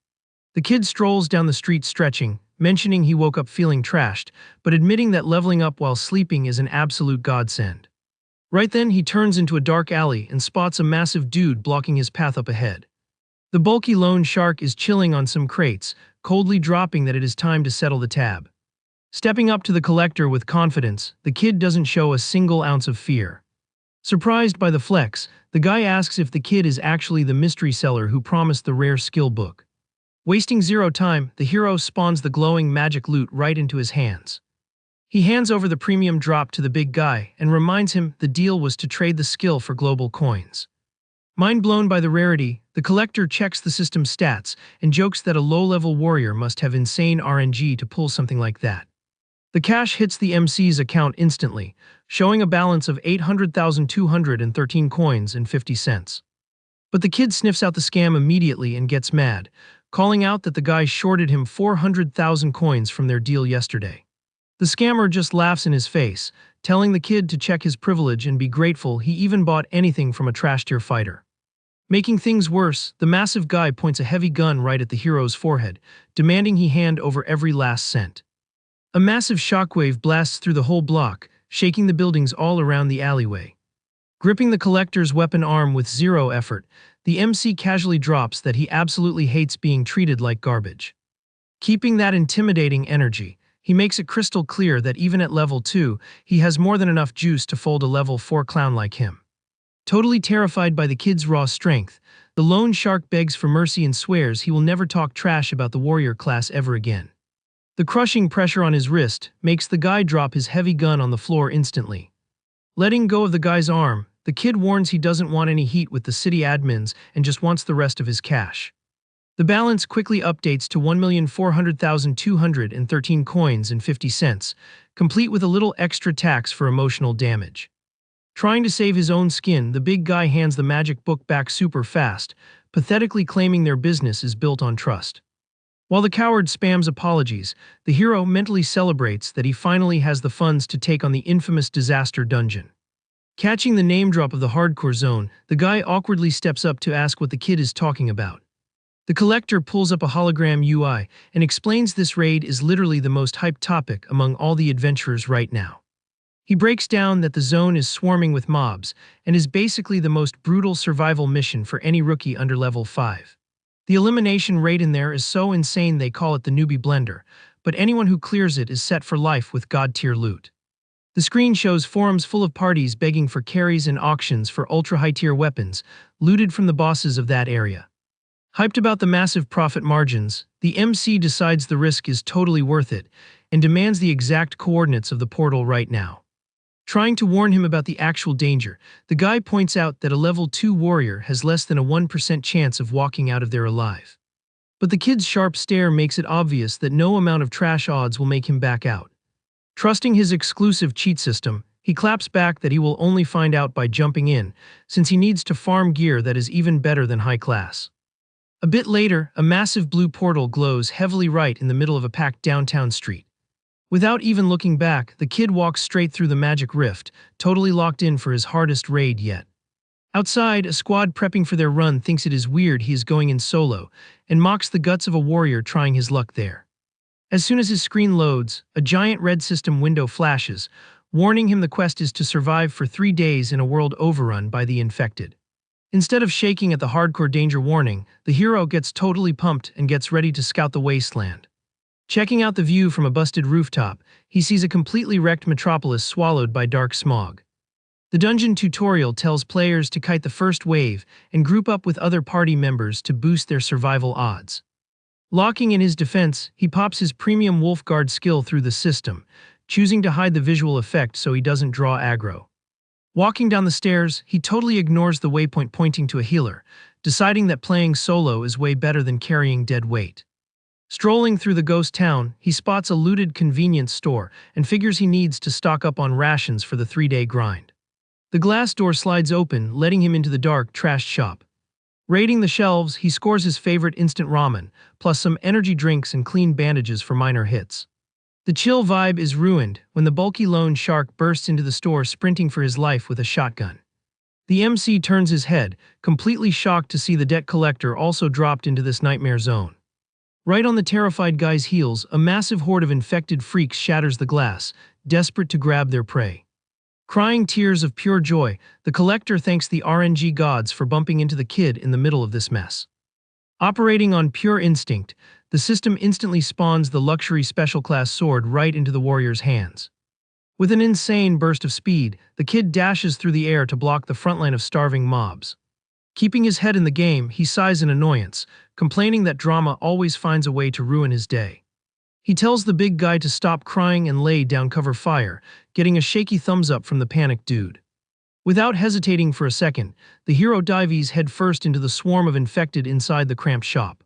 The kid strolls down the street stretching, mentioning he woke up feeling trashed, but admitting that leveling up while sleeping is an absolute godsend. Right then, he turns into a dark alley and spots a massive dude blocking his path up ahead. The bulky loan shark is chilling on some crates, coldly dropping that it is time to settle the tab. Stepping up to the collector with confidence, the kid doesn't show a single ounce of fear. Surprised by the flex, the guy asks if the kid is actually the mystery seller who promised the rare skill book. Wasting zero time, the hero spawns the glowing magic loot right into his hands. He hands over the premium drop to the big guy and reminds him the deal was to trade the skill for global coins. Mind blown by the rarity, the collector checks the system's stats and jokes that a low-level warrior must have insane RNG to pull something like that. The cash hits the MC's account instantly, showing a balance of 800,213 coins and 50 cents. But the kid sniffs out the scam immediately and gets mad, calling out that the guy shorted him 400,000 coins from their deal yesterday. The scammer just laughs in his face, telling the kid to check his privilege and be grateful he even bought anything from a trash-tier fighter. Making things worse, the massive guy points a heavy gun right at the hero's forehead, demanding he hand over every last cent. A massive shockwave blasts through the whole block, shaking the buildings all around the alleyway. Gripping the collector's weapon arm with zero effort, the MC casually drops that he absolutely hates being treated like garbage. Keeping that intimidating energy, he makes it crystal clear that even at level 2, he has more than enough juice to fold a level 4 clown like him. Totally terrified by the kid's raw strength, the lone shark begs for mercy and swears he will never talk trash about the warrior class ever again. The crushing pressure on his wrist makes the guy drop his heavy gun on the floor instantly. Letting go of the guy's arm, the kid warns he doesn't want any heat with the city admins and just wants the rest of his cash. The balance quickly updates to 1,400,213 coins and 50 cents, complete with a little extra tax for emotional damage. Trying to save his own skin, the big guy hands the magic book back super fast, pathetically claiming their business is built on trust. While the coward spams apologies, the hero mentally celebrates that he finally has the funds to take on the infamous disaster dungeon. Catching the name drop of the hardcore zone, the guy awkwardly steps up to ask what the kid is talking about. The collector pulls up a hologram UI and explains this raid is literally the most hyped topic among all the adventurers right now. He breaks down that the zone is swarming with mobs and is basically the most brutal survival mission for any rookie under level 5. The elimination rate in there is so insane they call it the newbie blender, but anyone who clears it is set for life with god-tier loot. The screen shows forums full of parties begging for carries and auctions for ultra-high-tier weapons, looted from the bosses of that area. Hyped about the massive profit margins, the MC decides the risk is totally worth it and demands the exact coordinates of the portal right now. Trying to warn him about the actual danger, the guy points out that a level 2 warrior has less than a 1% chance of walking out of there alive. But the kid's sharp stare makes it obvious that no amount of trash odds will make him back out. Trusting his exclusive cheat system, he claps back that he will only find out by jumping in, since he needs to farm gear that is even better than high class. A bit later, a massive blue portal glows heavily right in the middle of a packed downtown street. Without even looking back, the kid walks straight through the magic rift, totally locked in for his hardest raid yet. Outside, a squad prepping for their run thinks it is weird he is going in solo, and mocks the guts of a warrior trying his luck there. As soon as his screen loads, a giant red system window flashes, warning him the quest is to survive for 3 days in a world overrun by the infected. Instead of shaking at the hardcore danger warning, the hero gets totally pumped and gets ready to scout the wasteland. Checking out the view from a busted rooftop, he sees a completely wrecked metropolis swallowed by dark smog. The dungeon tutorial tells players to kite the first wave and group up with other party members to boost their survival odds. Locking in his defense, he pops his premium Wolfguard skill through the system, choosing to hide the visual effect so he doesn't draw aggro. Walking down the stairs, he totally ignores the waypoint pointing to a healer, deciding that playing solo is way better than carrying dead weight. Strolling through the ghost town, he spots a looted convenience store and figures he needs to stock up on rations for the 3-day grind. The glass door slides open, letting him into the dark, trashed shop. Raiding the shelves, he scores his favorite instant ramen, plus some energy drinks and clean bandages for minor hits. The chill vibe is ruined when the bulky loan shark bursts into the store sprinting for his life with a shotgun. The MC turns his head, completely shocked to see the debt collector also dropped into this nightmare zone. Right on the terrified guy's heels, a massive horde of infected freaks shatters the glass, desperate to grab their prey. Crying tears of pure joy, the collector thanks the RNG gods for bumping into the kid in the middle of this mess. Operating on pure instinct, the system instantly spawns the luxury special class sword right into the warrior's hands. With an insane burst of speed, the kid dashes through the air to block the front line of starving mobs. Keeping his head in the game, he sighs in annoyance, complaining that drama always finds a way to ruin his day. He tells the big guy to stop crying and lay down cover fire, getting a shaky thumbs up from the panicked dude. Without hesitating for a second, the hero dives headfirst into the swarm of infected inside the cramped shop.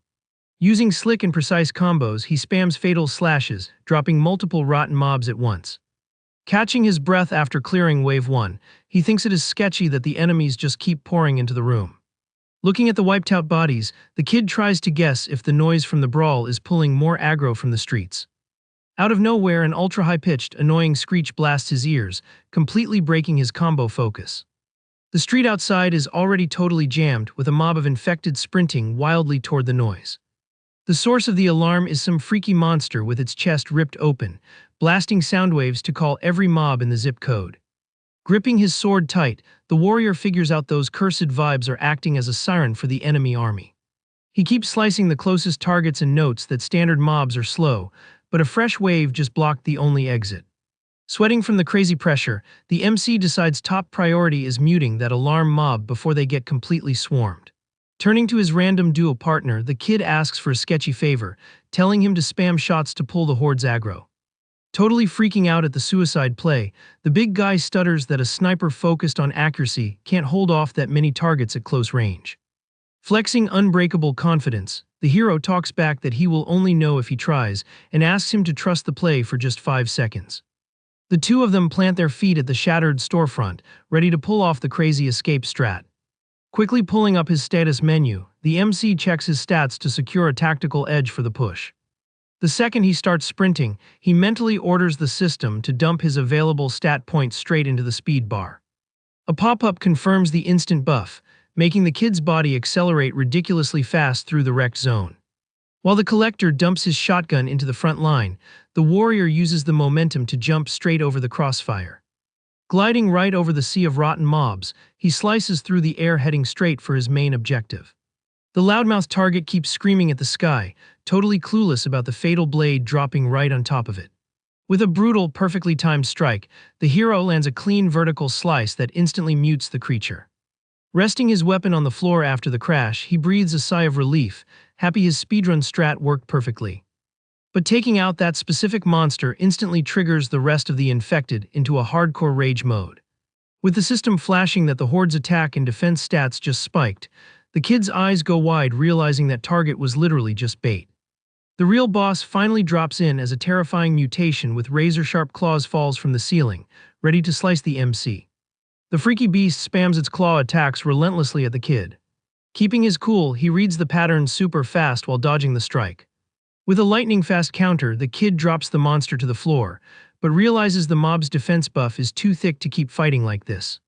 Using slick and precise combos, he spams fatal slashes, dropping multiple rotten mobs at once. Catching his breath after clearing Wave 1, he thinks it is sketchy that the enemies just keep pouring into the room. Looking at the wiped-out bodies, the kid tries to guess if the noise from the brawl is pulling more aggro from the streets. Out of nowhere, an ultra-high-pitched, annoying screech blasts his ears, completely breaking his combo focus. The street outside is already totally jammed, with a mob of infected sprinting wildly toward the noise. The source of the alarm is some freaky monster with its chest ripped open, blasting sound waves to call every mob in the zip code. Gripping his sword tight, the warrior figures out those cursed vibes are acting as a siren for the enemy army. He keeps slicing the closest targets and notes that standard mobs are slow, but a fresh wave just blocked the only exit. Sweating from the crazy pressure, the MC decides top priority is muting that alarm mob before they get completely swarmed. Turning to his random duo partner, the kid asks for a sketchy favor, telling him to spam shots to pull the horde's aggro. Totally freaking out at the suicide play, the big guy stutters that a sniper focused on accuracy can't hold off that many targets at close range. Flexing unbreakable confidence, the hero talks back that he will only know if he tries and asks him to trust the play for just 5 seconds. The two of them plant their feet at the shattered storefront, ready to pull off the crazy escape strat. Quickly pulling up his status menu, the MC checks his stats to secure a tactical edge for the push. The second he starts sprinting, he mentally orders the system to dump his available stat points straight into the speed bar. A pop-up confirms the instant buff, making the kid's body accelerate ridiculously fast through the wrecked zone. While the collector dumps his shotgun into the front line, the warrior uses the momentum to jump straight over the crossfire. Gliding right over the sea of rotten mobs, he slices through the air heading straight for his main objective. The loudmouth target keeps screaming at the sky, totally clueless about the fatal blade dropping right on top of it. With a brutal, perfectly timed strike, the hero lands a clean vertical slice that instantly mutes the creature. Resting his weapon on the floor after the crash, he breathes a sigh of relief, happy his speedrun strat worked perfectly. But taking out that specific monster instantly triggers the rest of the infected into a hardcore rage mode. With the system flashing that the Horde's attack and defense stats just spiked, the kid's eyes go wide, realizing that target was literally just bait. The real boss finally drops in as a terrifying mutation with razor-sharp claws falls from the ceiling, ready to slice the MC. The freaky beast spams its claw attacks relentlessly at the kid. Keeping his cool, he reads the pattern super fast while dodging the strike. With a lightning-fast counter, the kid drops the monster to the floor, but realizes the mob's defense buff is too thick to keep fighting like this.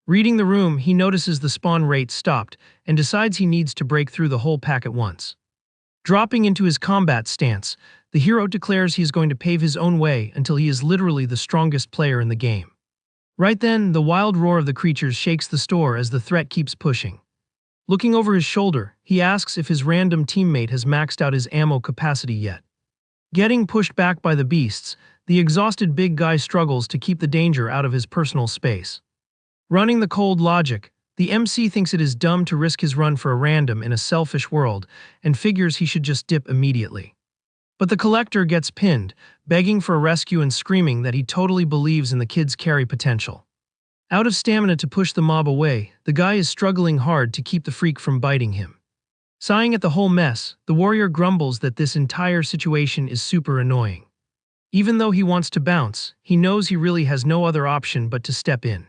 Reading the room, he notices the spawn rate stopped and decides he needs to break through the whole pack at once. Dropping into his combat stance, the hero declares he is going to pave his own way until he is literally the strongest player in the game. Right then, the wild roar of the creatures shakes the store as the threat keeps pushing. Looking over his shoulder, he asks if his random teammate has maxed out his ammo capacity yet. Getting pushed back by the beasts, the exhausted big guy struggles to keep the danger out of his personal space. Running the cold logic, the MC thinks it is dumb to risk his run for a random in a selfish world and figures he should just dip immediately. But the collector gets pinned, begging for a rescue and screaming that he totally believes in the kid's carry potential. Out of stamina to push the mob away, the guy is struggling hard to keep the freak from biting him. Sighing at the whole mess, the warrior grumbles that this entire situation is super annoying. Even though he wants to bounce, he knows he really has no other option but to step in.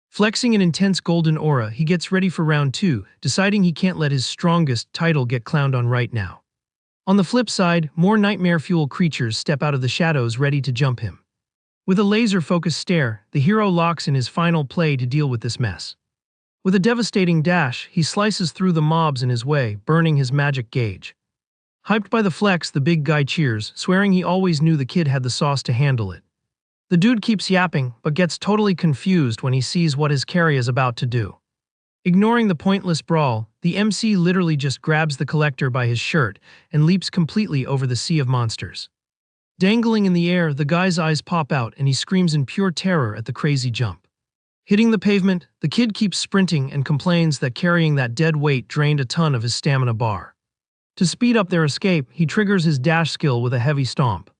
Flexing an intense golden aura, he gets ready for round 2, deciding he can't let his strongest title get clowned on right now. On the flip side, more nightmare-fuel creatures step out of the shadows ready to jump him. With a laser-focused stare, the hero locks in his final play to deal with this mess. With a devastating dash, he slices through the mobs in his way, burning his magic gauge. Hyped by the flex, the big guy cheers, swearing he always knew the kid had the sauce to handle it. The dude keeps yapping, but gets totally confused when he sees what his carry is about to do. Ignoring the pointless brawl, the MC literally just grabs the collector by his shirt and leaps completely over the sea of monsters. Dangling in the air, the guy's eyes pop out and he screams in pure terror at the crazy jump. Hitting the pavement, the kid keeps sprinting and complains that carrying that dead weight drained a ton of his stamina bar. To speed up their escape, he triggers his dash skill with a heavy stomp.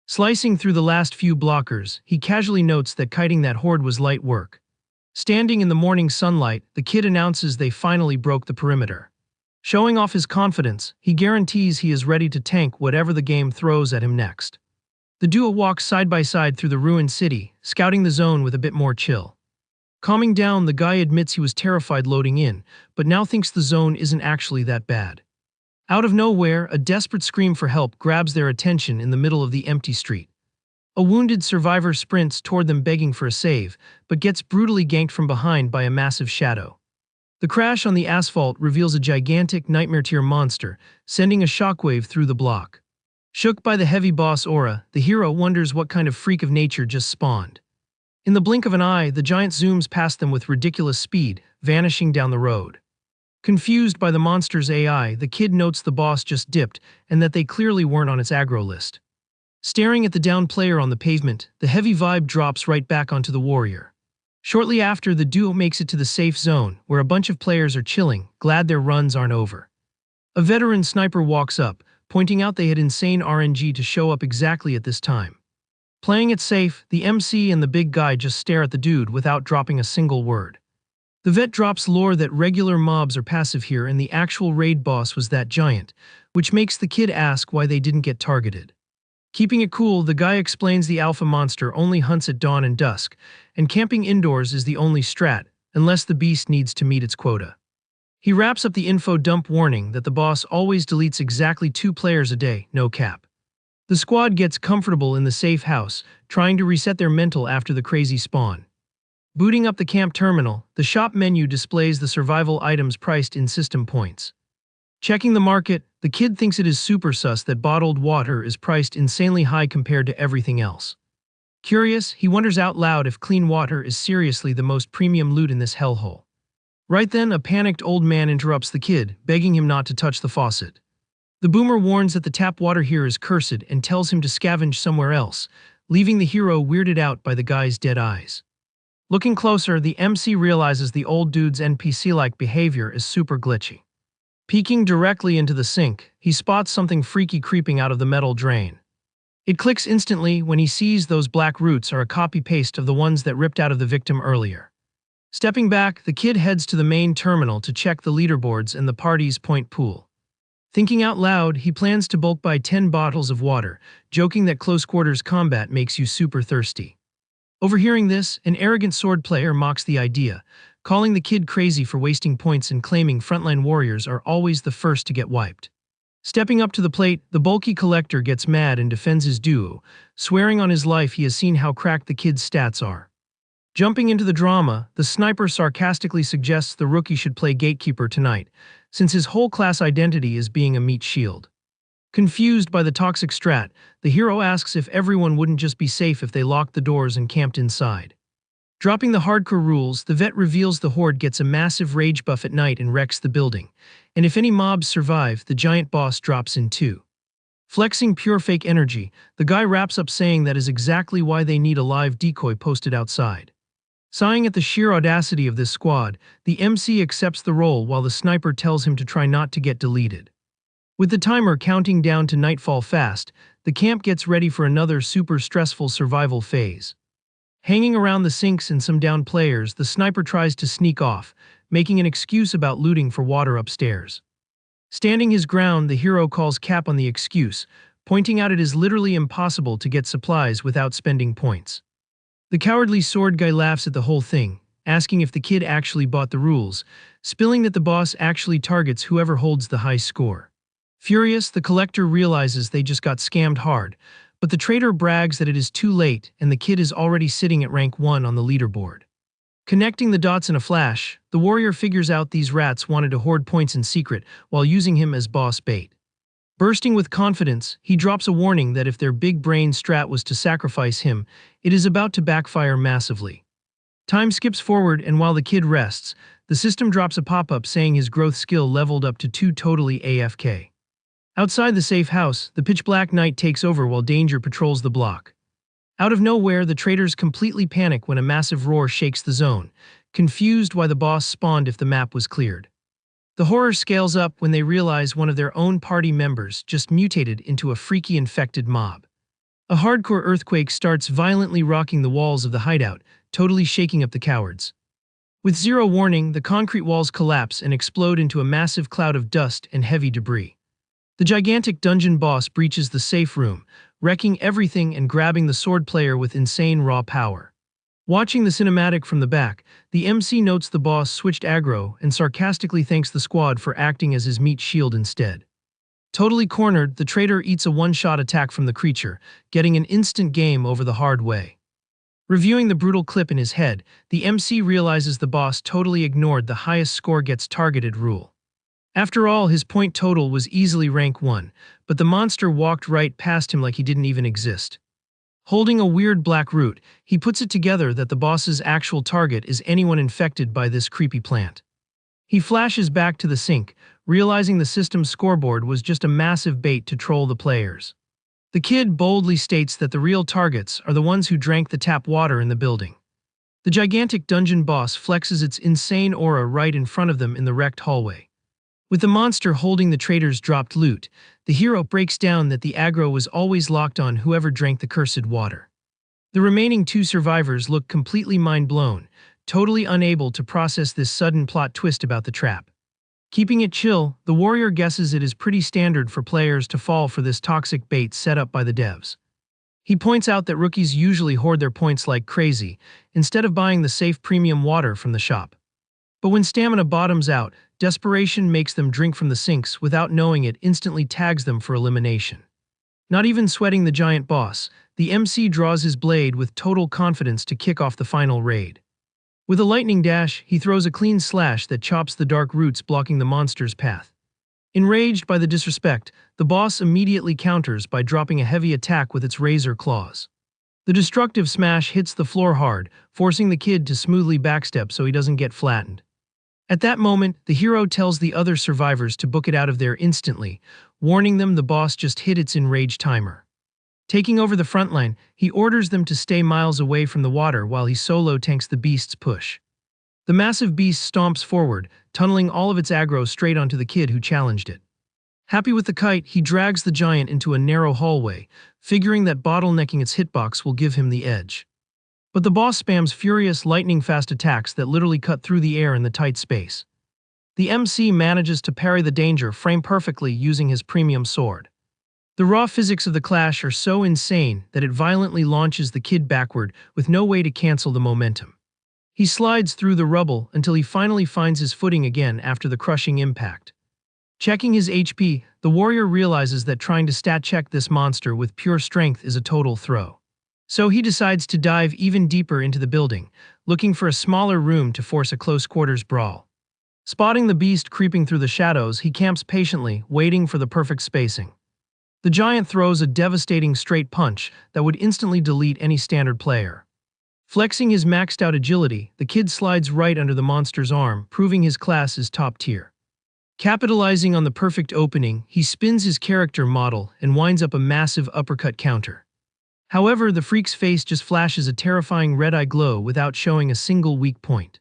Slicing through the last few blockers, he casually notes that kiting that horde was light work. Standing in the morning sunlight, the kid announces they finally broke the perimeter. Showing off his confidence, he guarantees he is ready to tank whatever the game throws at him next. The duo walks side by side through the ruined city, scouting the zone with a bit more chill. Calming down, the guy admits he was terrified loading in, but now thinks the zone isn't actually that bad. Out of nowhere, a desperate scream for help grabs their attention in the middle of the empty street. A wounded survivor sprints toward them begging for a save, but gets brutally ganked from behind by a massive shadow. The crash on the asphalt reveals a gigantic nightmare-tier monster, sending a shockwave through the block. Shook by the heavy boss aura, the hero wonders what kind of freak of nature just spawned. In the blink of an eye, the giant zooms past them with ridiculous speed, vanishing down the road. Confused by the monster's AI, the kid notes the boss just dipped and that they clearly weren't on its aggro list. Staring at the downed player on the pavement, the heavy vibe drops right back onto the warrior. Shortly after, the duo makes it to the safe zone, where a bunch of players are chilling, glad their runs aren't over. A veteran sniper walks up, pointing out they had insane RNG to show up exactly at this time. Playing it safe, the MC and the big guy just stare at the dude without dropping a single word. The vet drops lore that regular mobs are passive here and the actual raid boss was that giant, which makes the kid ask why they didn't get targeted. Keeping it cool, the guy explains the alpha monster only hunts at dawn and dusk, and camping indoors is the only strat, unless the beast needs to meet its quota. He wraps up the info dump warning that the boss always deletes exactly 2 players a day, no cap. The squad gets comfortable in the safe house, trying to reset their mental after the crazy spawn. Booting up the camp terminal, the shop menu displays the survival items priced in system points. Checking the market, the kid thinks it is super sus that bottled water is priced insanely high compared to everything else. Curious, he wonders out loud if clean water is seriously the most premium loot in this hellhole. Right then, a panicked old man interrupts the kid, begging him not to touch the faucet. The boomer warns that the tap water here is cursed and tells him to scavenge somewhere else, leaving the hero weirded out by the guy's dead eyes. Looking closer, the MC realizes the old dude's NPC-like behavior is super glitchy. Peeking directly into the sink, he spots something freaky creeping out of the metal drain. It clicks instantly when he sees those black roots are a copy-paste of the ones that ripped out of the victim earlier. Stepping back, the kid heads to the main terminal to check the leaderboards and the party's point pool. Thinking out loud, he plans to bulk buy 10 bottles of water, joking that close-quarters combat makes you super thirsty. Overhearing this, an arrogant sword player mocks the idea, calling the kid crazy for wasting points and claiming frontline warriors are always the first to get wiped. Stepping up to the plate, the bulky collector gets mad and defends his duo, swearing on his life he has seen how cracked the kid's stats are. Jumping into the drama, the sniper sarcastically suggests the rookie should play gatekeeper tonight, since his whole class identity is being a meat shield. Confused by the toxic strat, the hero asks if everyone wouldn't just be safe if they locked the doors and camped inside. Dropping the hardcore rules, the vet reveals the horde gets a massive rage buff at night and wrecks the building, and if any mobs survive, the giant boss drops in too. Flexing pure fake energy, the guy wraps up saying that is exactly why they need a live decoy posted outside. Sighing at the sheer audacity of this squad, the MC accepts the role while the sniper tells him to try not to get deleted. With the timer counting down to nightfall fast, the camp gets ready for another super stressful survival phase. Hanging around the sinks and some downed players, the sniper tries to sneak off, making an excuse about looting for water upstairs. Standing his ground, the hero calls cap on the excuse, pointing out it is literally impossible to get supplies without spending points. The cowardly sword guy laughs at the whole thing, asking if the kid actually bought the rules, spilling that the boss actually targets whoever holds the high score. Furious, the collector realizes they just got scammed hard, but the traitor brags that it is too late and the kid is already sitting at rank 1 on the leaderboard. Connecting the dots in a flash, the warrior figures out these rats wanted to hoard points in secret while using him as boss bait. Bursting with confidence, he drops a warning that if their big brain strat was to sacrifice him, it is about to backfire massively. Time skips forward, and while the kid rests, the system drops a pop-up saying his growth skill leveled up to 2 totally AFK. Outside the safe house, the pitch-black night takes over while danger patrols the block. Out of nowhere, the traitors completely panic when a massive roar shakes the zone, confused why the boss spawned if the map was cleared. The horror scales up when they realize one of their own party members just mutated into a freaky infected mob. A hardcore earthquake starts violently rocking the walls of the hideout, totally shaking up the cowards. With zero warning, the concrete walls collapse and explode into a massive cloud of dust and heavy debris. The gigantic dungeon boss breaches the safe room, wrecking everything and grabbing the sword player with insane raw power. Watching the cinematic from the back, the MC notes the boss switched aggro and sarcastically thanks the squad for acting as his meat shield instead. Totally cornered, the traitor eats a one-shot attack from the creature, getting an instant game over the hard way. Reviewing the brutal clip in his head, the MC realizes the boss totally ignored the highest score gets targeted rule. After all, his point total was easily rank 1, but the monster walked right past him like he didn't even exist. Holding a weird black root, he puts it together that the boss's actual target is anyone infected by this creepy plant. He flashes back to the sink, realizing the system's scoreboard was just a massive bait to troll the players. The kid boldly states that the real targets are the ones who drank the tap water in the building. The gigantic dungeon boss flexes its insane aura right in front of them in the wrecked hallway. With the monster holding the traitor's dropped loot, the hero breaks down that the aggro was always locked on whoever drank the cursed water. The remaining 2 survivors look completely mind-blown, totally unable to process this sudden plot twist about the trap. Keeping it chill, the warrior guesses it is pretty standard for players to fall for this toxic bait set up by the devs. He points out that rookies usually hoard their points like crazy, instead of buying the safe premium water from the shop. But when stamina bottoms out, desperation makes them drink from the sinks without knowing it instantly tags them for elimination. Not even sweating the giant boss, the MC draws his blade with total confidence to kick off the final raid. With a lightning dash, he throws a clean slash that chops the dark roots blocking the monster's path. Enraged by the disrespect, the boss immediately counters by dropping a heavy attack with its razor claws. The destructive smash hits the floor hard, forcing the kid to smoothly backstep so he doesn't get flattened. At that moment, the hero tells the other survivors to book it out of there instantly, warning them the boss just hit its enraged timer. Taking over the front line, he orders them to stay miles away from the water while he solo tanks the beast's push. The massive beast stomps forward, tunneling all of its aggro straight onto the kid who challenged it. Happy with the kite, he drags the giant into a narrow hallway, figuring that bottlenecking its hitbox will give him the edge. But the boss spams furious, lightning-fast attacks that literally cut through the air in the tight space. The MC manages to parry the danger frame perfectly using his premium sword. The raw physics of the clash are so insane that it violently launches the kid backward with no way to cancel the momentum. He slides through the rubble until he finally finds his footing again after the crushing impact. Checking his HP, the warrior realizes that trying to stat check this monster with pure strength is a total throw. So he decides to dive even deeper into the building, looking for a smaller room to force a close-quarters brawl. Spotting the beast creeping through the shadows, he camps patiently, waiting for the perfect spacing. The giant throws a devastating straight punch that would instantly delete any standard player. Flexing his maxed-out agility, the kid slides right under the monster's arm, proving his class is top tier. Capitalizing on the perfect opening, he spins his character model and winds up a massive uppercut counter. However, the freak's face just flashes a terrifying red-eye glow without showing a single weak point.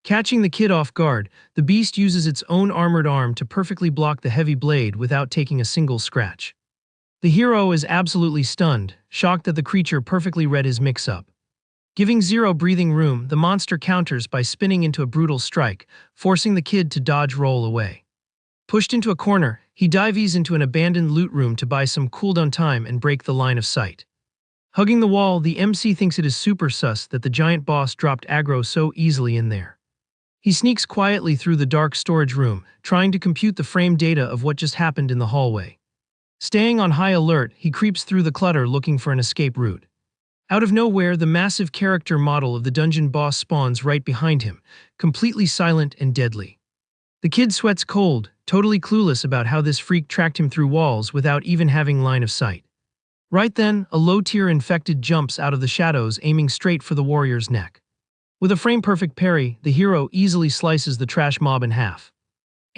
Catching the kid off guard, the beast uses its own armored arm to perfectly block the heavy blade without taking a single scratch. The hero is absolutely stunned, shocked that the creature perfectly read his mix-up. Giving zero breathing room, the monster counters by spinning into a brutal strike, forcing the kid to dodge roll away. Pushed into a corner, he dives into an abandoned loot room to buy some cooldown time and break the line of sight. Hugging the wall, the MC thinks it is super sus that the giant boss dropped aggro so easily in there. He sneaks quietly through the dark storage room, trying to compute the frame data of what just happened in the hallway. Staying on high alert, he creeps through the clutter looking for an escape route. Out of nowhere, the massive character model of the dungeon boss spawns right behind him, completely silent and deadly. The kid sweats cold, totally clueless about how this freak tracked him through walls without even having line of sight. Right then, a low-tier infected jumps out of the shadows, aiming straight for the warrior's neck. With a frame-perfect parry, the hero easily slices the trash mob in half.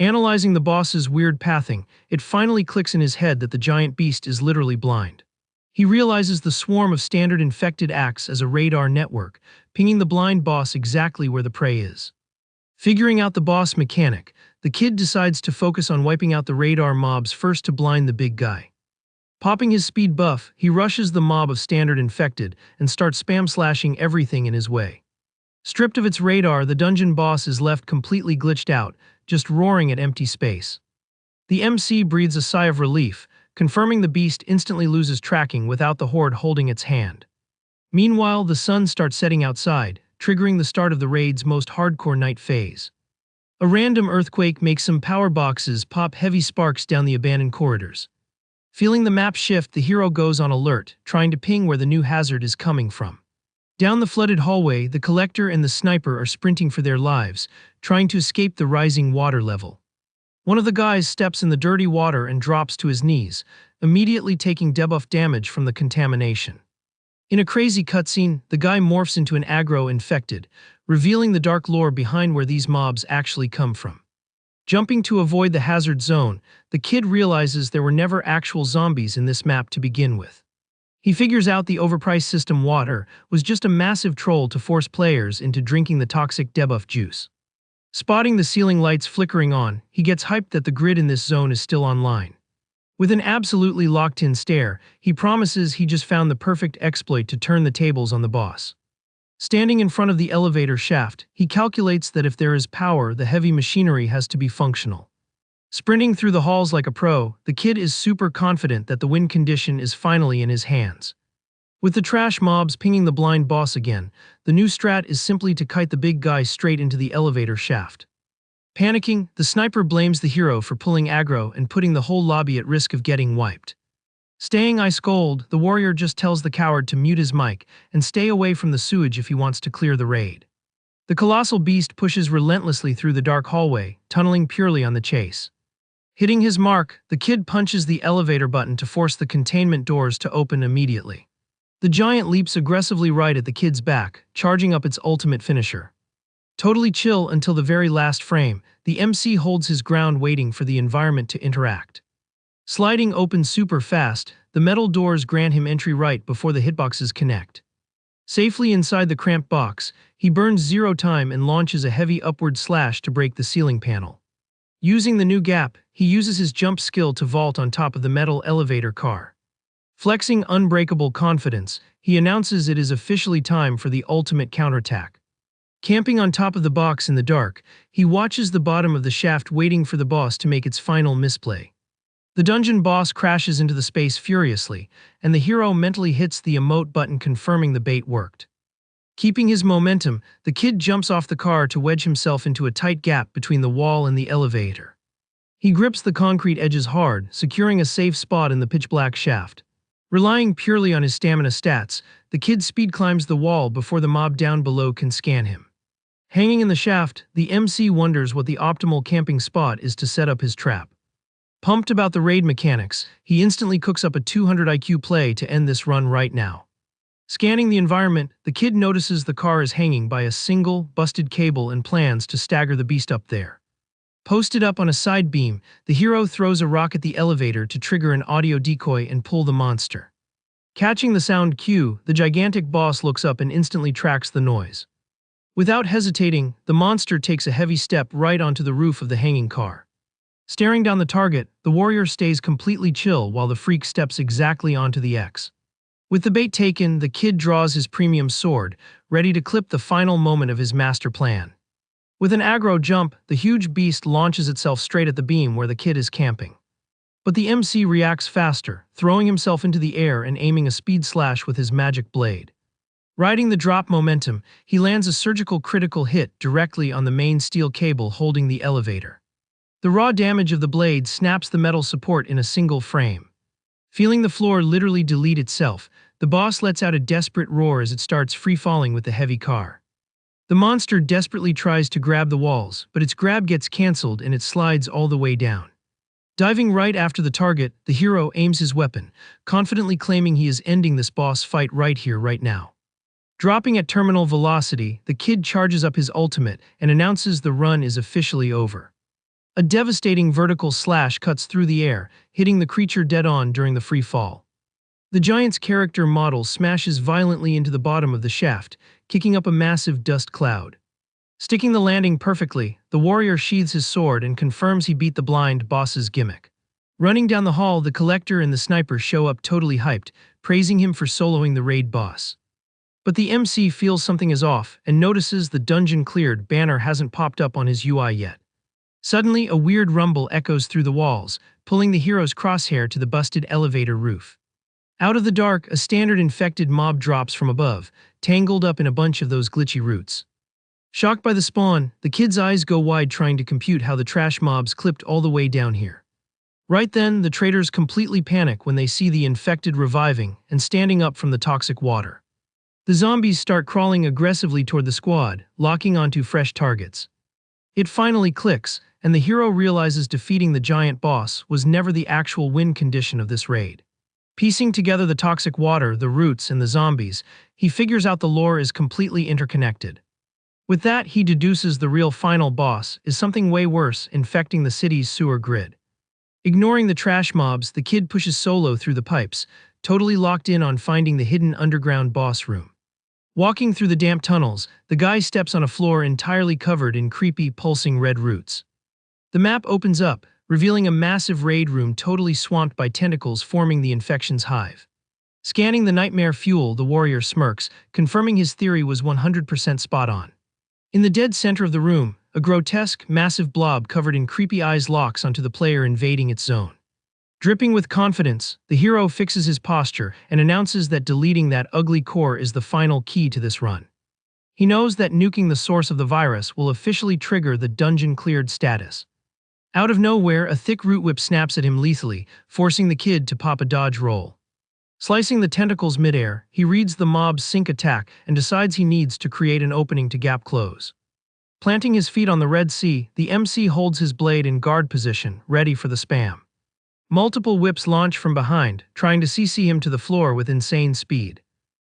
Analyzing the boss's weird pathing, it finally clicks in his head that the giant beast is literally blind. He realizes the swarm of standard infected acts as a radar network, pinging the blind boss exactly where the prey is. Figuring out the boss mechanic, the kid decides to focus on wiping out the radar mobs first to blind the big guy. Popping his speed buff, he rushes the mob of standard infected and starts spam-slashing everything in his way. Stripped of its radar, the dungeon boss is left completely glitched out, just roaring at empty space. The MC breathes a sigh of relief, confirming the beast instantly loses tracking without the horde holding its hand. Meanwhile, the sun starts setting outside, triggering the start of the raid's most hardcore night phase. A random earthquake makes some power boxes pop heavy sparks down the abandoned corridors. Feeling the map shift, the hero goes on alert, trying to ping where the new hazard is coming from. Down the flooded hallway, the collector and the sniper are sprinting for their lives, trying to escape the rising water level. One of the guys steps in the dirty water and drops to his knees, immediately taking debuff damage from the contamination. In a crazy cutscene, the guy morphs into an aggro infected, revealing the dark lore behind where these mobs actually come from. Jumping to avoid the hazard zone, the kid realizes there were never actual zombies in this map to begin with. He figures out the overpriced system water was just a massive troll to force players into drinking the toxic debuff juice. Spotting the ceiling lights flickering on, he gets hyped that the grid in this zone is still online. With an absolutely locked-in stare, he promises he just found the perfect exploit to turn the tables on the boss. Standing in front of the elevator shaft, he calculates that if there is power, the heavy machinery has to be functional. Sprinting through the halls like a pro, the kid is super confident that the win condition is finally in his hands. With the trash mobs pinging the blind boss again, the new strat is simply to kite the big guy straight into the elevator shaft. Panicking, the sniper blames the hero for pulling aggro and putting the whole lobby at risk of getting wiped. Staying ice cold, the warrior just tells the coward to mute his mic and stay away from the sewage if he wants to clear the raid. The colossal beast pushes relentlessly through the dark hallway, tunneling purely on the chase. Hitting his mark, the kid punches the elevator button to force the containment doors to open immediately. The giant leaps aggressively right at the kid's back, charging up its ultimate finisher. Totally chill until the very last frame, the MC holds his ground waiting for the environment to interact. Sliding open super fast, the metal doors grant him entry right before the hitboxes connect. Safely inside the cramped box, he burns zero time and launches a heavy upward slash to break the ceiling panel. Using the new gap, he uses his jump skill to vault on top of the metal elevator car. Flexing unbreakable confidence, he announces it is officially time for the ultimate counterattack. Camping on top of the box in the dark, he watches the bottom of the shaft waiting for the boss to make its final misplay. The dungeon boss crashes into the space furiously, and the hero mentally hits the emote button confirming the bait worked. Keeping his momentum, the kid jumps off the car to wedge himself into a tight gap between the wall and the elevator. He grips the concrete edges hard, securing a safe spot in the pitch-black shaft. Relying purely on his stamina stats, the kid speed climbs the wall before the mob down below can scan him. Hanging in the shaft, the MC wonders what the optimal camping spot is to set up his trap. Pumped about the raid mechanics, he instantly cooks up a 200 IQ play to end this run right now. Scanning the environment, the kid notices the car is hanging by a single, busted cable and plans to stagger the beast up there. Posted up on a side beam, the hero throws a rock at the elevator to trigger an audio decoy and pull the monster. Catching the sound cue, the gigantic boss looks up and instantly tracks the noise. Without hesitating, the monster takes a heavy step right onto the roof of the hanging car. Staring down the target, the warrior stays completely chill while the freak steps exactly onto the X. With the bait taken, the kid draws his premium sword, ready to clip the final moment of his master plan. With an aggro jump, the huge beast launches itself straight at the beam where the kid is camping. But the MC reacts faster, throwing himself into the air and aiming a speed slash with his magic blade. Riding the drop momentum, he lands a surgical critical hit directly on the main steel cable holding the elevator. The raw damage of the blade snaps the metal support in a single frame. Feeling the floor literally delete itself, the boss lets out a desperate roar as it starts free-falling with the heavy car. The monster desperately tries to grab the walls, but its grab gets cancelled and it slides all the way down. Diving right after the target, the hero aims his weapon, confidently claiming he is ending this boss fight right here, right now. Dropping at terminal velocity, the kid charges up his ultimate and announces the run is officially over. A devastating vertical slash cuts through the air, hitting the creature dead-on during the free fall. The giant's character model smashes violently into the bottom of the shaft, kicking up a massive dust cloud. Sticking the landing perfectly, the warrior sheathes his sword and confirms he beat the blind boss's gimmick. Running down the hall, the collector and the sniper show up totally hyped, praising him for soloing the raid boss. But the MC feels something is off and notices the dungeon cleared banner hasn't popped up on his UI yet. Suddenly, a weird rumble echoes through the walls, pulling the hero's crosshair to the busted elevator roof. Out of the dark, a standard infected mob drops from above, tangled up in a bunch of those glitchy roots. Shocked by the spawn, the kid's eyes go wide trying to compute how the trash mobs clipped all the way down here. Right then, the traders completely panic when they see the infected reviving and standing up from the toxic water. The zombies start crawling aggressively toward the squad, locking onto fresh targets. It finally clicks, and the hero realizes defeating the giant boss was never the actual win condition of this raid. Piecing together the toxic water, the roots, and the zombies, he figures out the lore is completely interconnected. With that, he deduces the real final boss is something way worse, infecting the city's sewer grid. Ignoring the trash mobs, the kid pushes solo through the pipes, totally locked in on finding the hidden underground boss room. Walking through the damp tunnels, the guy steps on a floor entirely covered in creepy, pulsing red roots. The map opens up, revealing a massive raid room totally swamped by tentacles forming the infection's hive. Scanning the nightmare fuel, the warrior smirks, confirming his theory was 100% spot on. In the dead center of the room, a grotesque, massive blob covered in creepy eyes locks onto the player invading its zone. Dripping with confidence, the hero fixes his posture and announces that deleting that ugly core is the final key to this run. He knows that nuking the source of the virus will officially trigger the dungeon cleared status. Out of nowhere, a thick root whip snaps at him lethally, forcing the kid to pop a dodge roll. Slicing the tentacles midair, he reads the mob's sync attack and decides he needs to create an opening to gap close. Planting his feet on the Red Sea, the MC holds his blade in guard position, ready for the spam. Multiple whips launch from behind, trying to CC him to the floor with insane speed.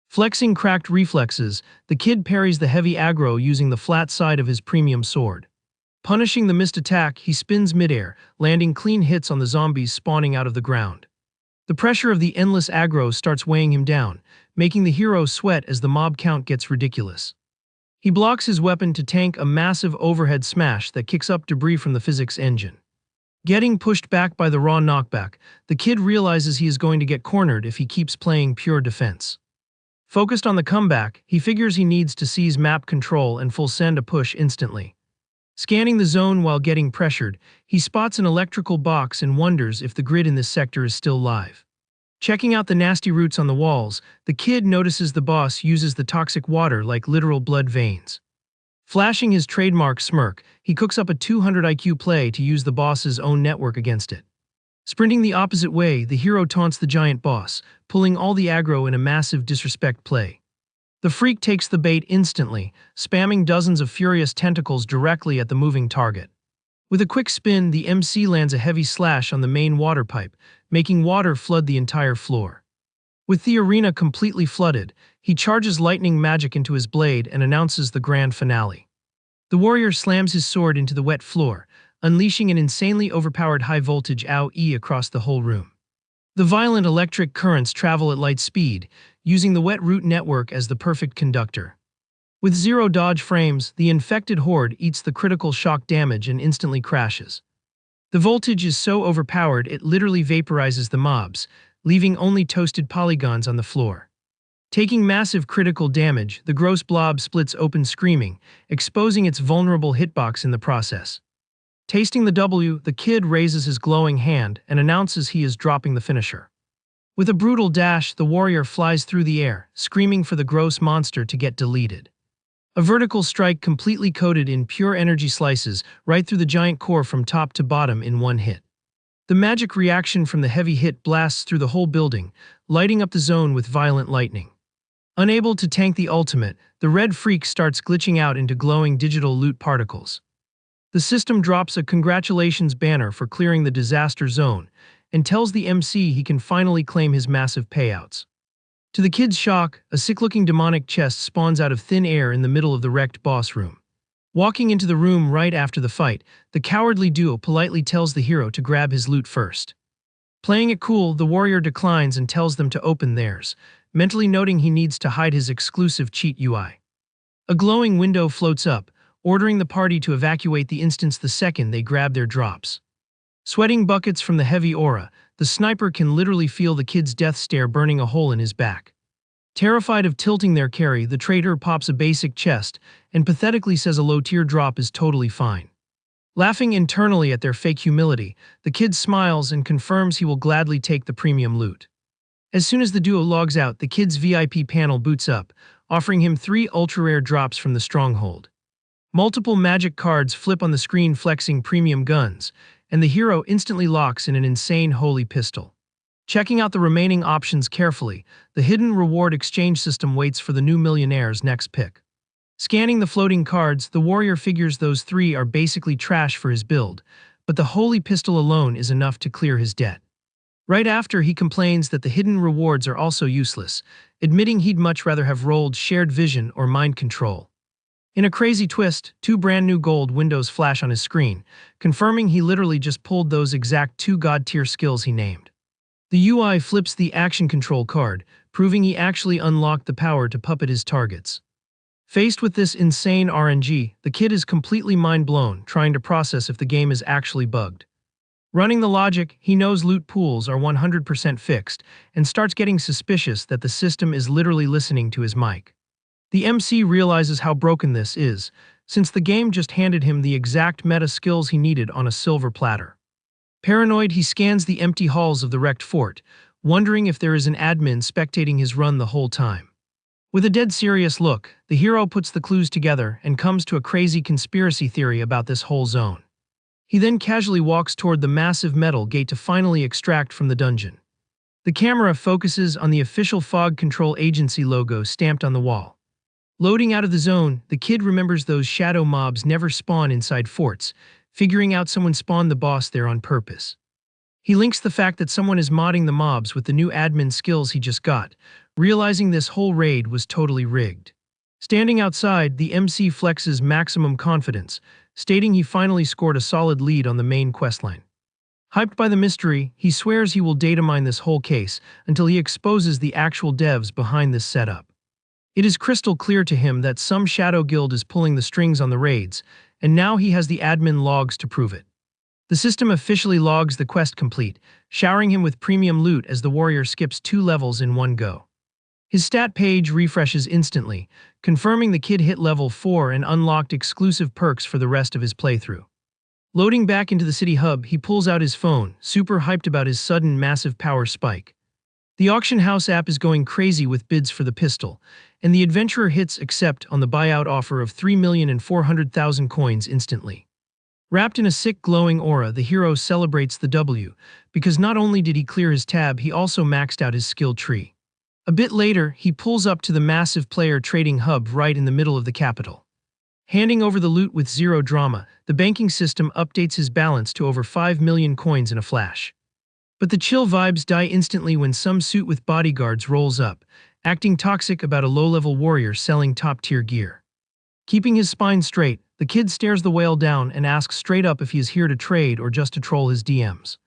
Flexing cracked reflexes, the kid parries the heavy aggro using the flat side of his premium sword. Punishing the missed attack, he spins midair, landing clean hits on the zombies spawning out of the ground. The pressure of the endless aggro starts weighing him down, making the hero sweat as the mob count gets ridiculous. He blocks his weapon to tank a massive overhead smash that kicks up debris from the physics engine. Getting pushed back by the raw knockback, the kid realizes he is going to get cornered if he keeps playing pure defense. Focused on the comeback, he figures he needs to seize map control and full send a push instantly. Scanning the zone while getting pressured, he spots an electrical box and wonders if the grid in this sector is still live. Checking out the nasty roots on the walls, the kid notices the boss uses the toxic water like literal blood veins. Flashing his trademark smirk, he cooks up a 200 IQ play to use the boss's own network against it. Sprinting the opposite way, the hero taunts the giant boss, pulling all the aggro in a massive disrespect play. The freak takes the bait instantly, spamming dozens of furious tentacles directly at the moving target. With a quick spin, the MC lands a heavy slash on the main water pipe, making water flood the entire floor. With the arena completely flooded, he charges lightning magic into his blade and announces the grand finale. The warrior slams his sword into the wet floor, unleashing an insanely overpowered high-voltage AoE across the whole room. The violent electric currents travel at light speed, using the wet root network as the perfect conductor. With zero dodge frames, the infected horde eats the critical shock damage and instantly crashes. The voltage is so overpowered it literally vaporizes the mobs, leaving only toasted polygons on the floor. Taking massive critical damage, the gross blob splits open screaming, exposing its vulnerable hitbox in the process. Tasting the W, the kid raises his glowing hand and announces he is dropping the finisher. With a brutal dash, the warrior flies through the air, screaming for the gross monster to get deleted. A vertical strike completely coated in pure energy slices right through the giant core from top to bottom in one hit. The magic reaction from the heavy hit blasts through the whole building, lighting up the zone with violent lightning. Unable to tank the ultimate, the red freak starts glitching out into glowing digital loot particles. The system drops a congratulations banner for clearing the disaster zone and tells the MC he can finally claim his massive payouts. To the kid's shock, a sick-looking demonic chest spawns out of thin air in the middle of the wrecked boss room. Walking into the room right after the fight, the cowardly duo politely tells the hero to grab his loot first. Playing it cool, the warrior declines and tells them to open theirs, mentally noting he needs to hide his exclusive cheat UI. A glowing window floats up, ordering the party to evacuate the instance the second they grab their drops. Sweating buckets from the heavy aura, the sniper can literally feel the kid's death stare burning a hole in his back. Terrified of tilting their carry, the traitor pops a basic chest and pathetically says a low-tier drop is totally fine. Laughing internally at their fake humility, the kid smiles and confirms he will gladly take the premium loot. As soon as the duo logs out, the kid's VIP panel boots up, offering him 3 ultra-rare drops from the stronghold. Multiple magic cards flip on the screen flexing premium guns, and the hero instantly locks in an insane holy pistol. Checking out the remaining options carefully, the hidden reward exchange system waits for the new millionaire's next pick. Scanning the floating cards, the warrior figures those 3 are basically trash for his build, but the holy pistol alone is enough to clear his debt. Right after, he complains that the hidden rewards are also useless, admitting he'd much rather have rolled shared vision or mind control. In a crazy twist, 2 brand new gold windows flash on his screen, confirming he literally just pulled those exact 2 god-tier skills he named. The UI flips the action control card, proving he actually unlocked the power to puppet his targets. Faced with this insane RNG, the kid is completely mind-blown, trying to process if the game is actually bugged. Running the logic, he knows loot pools are 100% fixed, and starts getting suspicious that the system is literally listening to his mic. The MC realizes how broken this is, since the game just handed him the exact meta skills he needed on a silver platter. Paranoid, he scans the empty halls of the wrecked fort, wondering if there is an admin spectating his run the whole time. With a dead serious look, the hero puts the clues together and comes to a crazy conspiracy theory about this whole zone. He then casually walks toward the massive metal gate to finally extract from the dungeon. The camera focuses on the official Fog Control Agency logo stamped on the wall. Loading out of the zone, the kid remembers those shadow mobs never spawn inside forts, figuring out someone spawned the boss there on purpose. He links the fact that someone is modding the mobs with the new admin skills he just got, realizing this whole raid was totally rigged. Standing outside, the MC flexes maximum confidence, stating he finally scored a solid lead on the main questline. Hyped by the mystery, he swears he will data mine this whole case until he exposes the actual devs behind this setup. It is crystal clear to him that some shadow guild is pulling the strings on the raids, and now he has the admin logs to prove it. The system officially logs the quest complete, showering him with premium loot as the warrior skips 2 levels in one go. His stat page refreshes instantly, confirming the kid hit level 4 and unlocked exclusive perks for the rest of his playthrough. Loading back into the city hub, he pulls out his phone, super hyped about his sudden massive power spike. The auction house app is going crazy with bids for the pistol, and the adventurer hits accept on the buyout offer of 3,400,000 coins instantly. Wrapped in a sick glowing aura, the hero celebrates the W, because not only did he clear his tab, he also maxed out his skill tree. A bit later, he pulls up to the massive player trading hub right in the middle of the capital. Handing over the loot with zero drama, the banking system updates his balance to over 5 million coins in a flash. But the chill vibes die instantly when some suit with bodyguards rolls up, acting toxic about a low-level warrior selling top-tier gear. Keeping his spine straight, the kid stares the whale down and asks straight up if he is here to trade or just to troll his DMs.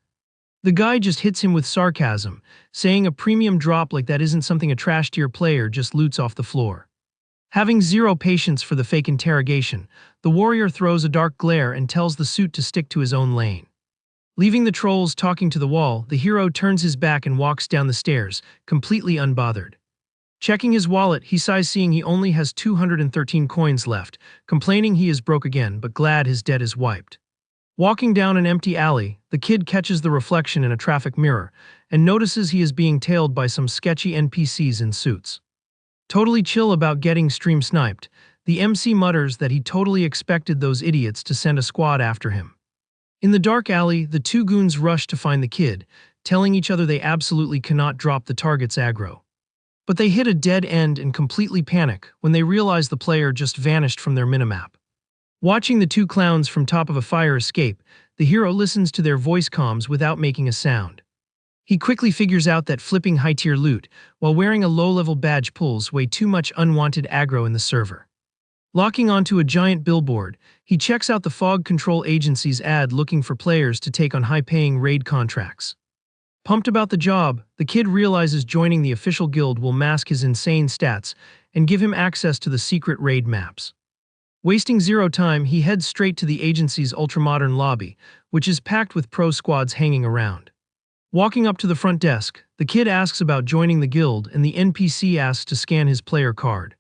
The guy just hits him with sarcasm, saying a premium drop like that isn't something a trash-tier player just loots off the floor. Having zero patience for the fake interrogation, the warrior throws a dark glare and tells the suit to stick to his own lane. Leaving the trolls talking to the wall, the hero turns his back and walks down the stairs, completely unbothered. Checking his wallet, he sighs seeing he only has 213 coins left, complaining he is broke again but glad his debt is wiped. Walking down an empty alley, the kid catches the reflection in a traffic mirror and notices he is being tailed by some sketchy NPCs in suits. Totally chill about getting stream sniped, the MC mutters that he totally expected those idiots to send a squad after him. In the dark alley, the two goons rush to find the kid, telling each other they absolutely cannot drop the target's aggro. But they hit a dead end and completely panic when they realize the player just vanished from their minimap. Watching the two clowns from top of a fire escape, the hero listens to their voice comms without making a sound. He quickly figures out that flipping high-tier loot while wearing a low-level badge pulls way too much unwanted aggro in the server. Locking onto a giant billboard, he checks out the Fog Control Agency's ad looking for players to take on high-paying raid contracts. Pumped about the job, the kid realizes joining the official guild will mask his insane stats and give him access to the secret raid maps. Wasting zero time, he heads straight to the agency's ultramodern lobby, which is packed with pro squads hanging around. Walking up to the front desk, the kid asks about joining the guild and the NPC asks to scan his player card.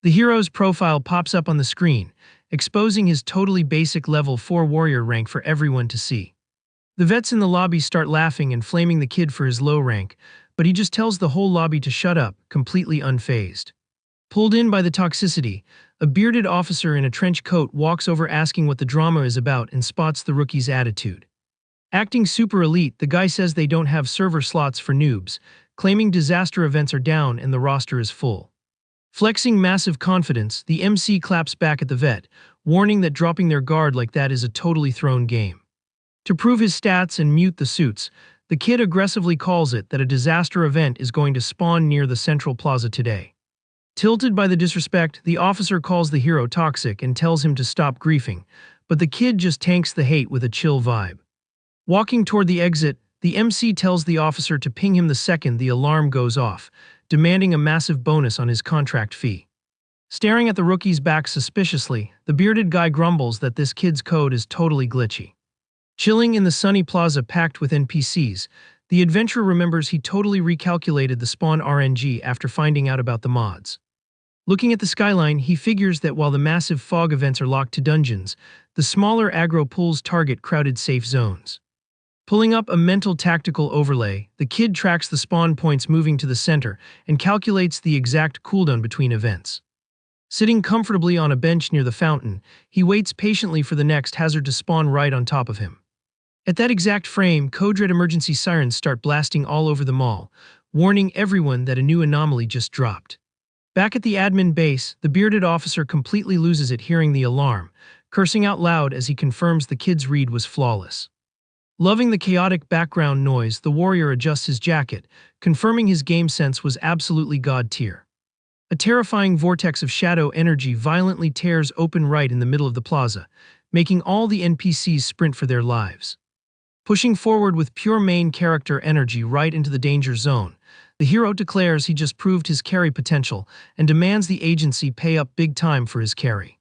The hero's profile pops up on the screen, exposing his totally basic level 4 warrior rank for everyone to see. The vets in the lobby start laughing and flaming the kid for his low rank, but he just tells the whole lobby to shut up, completely unfazed. Pulled in by the toxicity, a bearded officer in a trench coat walks over asking what the drama is about and spots the rookie's attitude. Acting super elite, the guy says they don't have server slots for noobs, claiming disaster events are down and the roster is full. Flexing massive confidence, the MC claps back at the vet, warning that dropping their guard like that is a totally thrown game. To prove his stats and mute the suits, the kid aggressively calls it that a disaster event is going to spawn near the Central Plaza today. Tilted by the disrespect, the officer calls the hero toxic and tells him to stop griefing, but the kid just tanks the hate with a chill vibe. Walking toward the exit, the MC tells the officer to ping him the second the alarm goes off, demanding a massive bonus on his contract fee. Staring at the rookie's back suspiciously, the bearded guy grumbles that this kid's code is totally glitchy. Chilling in the sunny plaza packed with NPCs, the adventurer remembers he totally recalculated the spawn RNG after finding out about the mods. Looking at the skyline, he figures that while the massive fog events are locked to dungeons, the smaller aggro pools target crowded safe zones. Pulling up a mental tactical overlay, the kid tracks the spawn points moving to the center and calculates the exact cooldown between events. Sitting comfortably on a bench near the fountain, he waits patiently for the next hazard to spawn right on top of him. At that exact frame, code red emergency sirens start blasting all over the mall, warning everyone that a new anomaly just dropped. Back at the admin base, the bearded officer completely loses it hearing the alarm, cursing out loud as he confirms the kid's read was flawless. Loving the chaotic background noise, the warrior adjusts his jacket, confirming his game sense was absolutely god tier. A terrifying vortex of shadow energy violently tears open right in the middle of the plaza, making all the NPCs sprint for their lives. Pushing forward with pure main character energy right into the danger zone, the hero declares he just proved his carry potential and demands the agency pay up big time for his carry.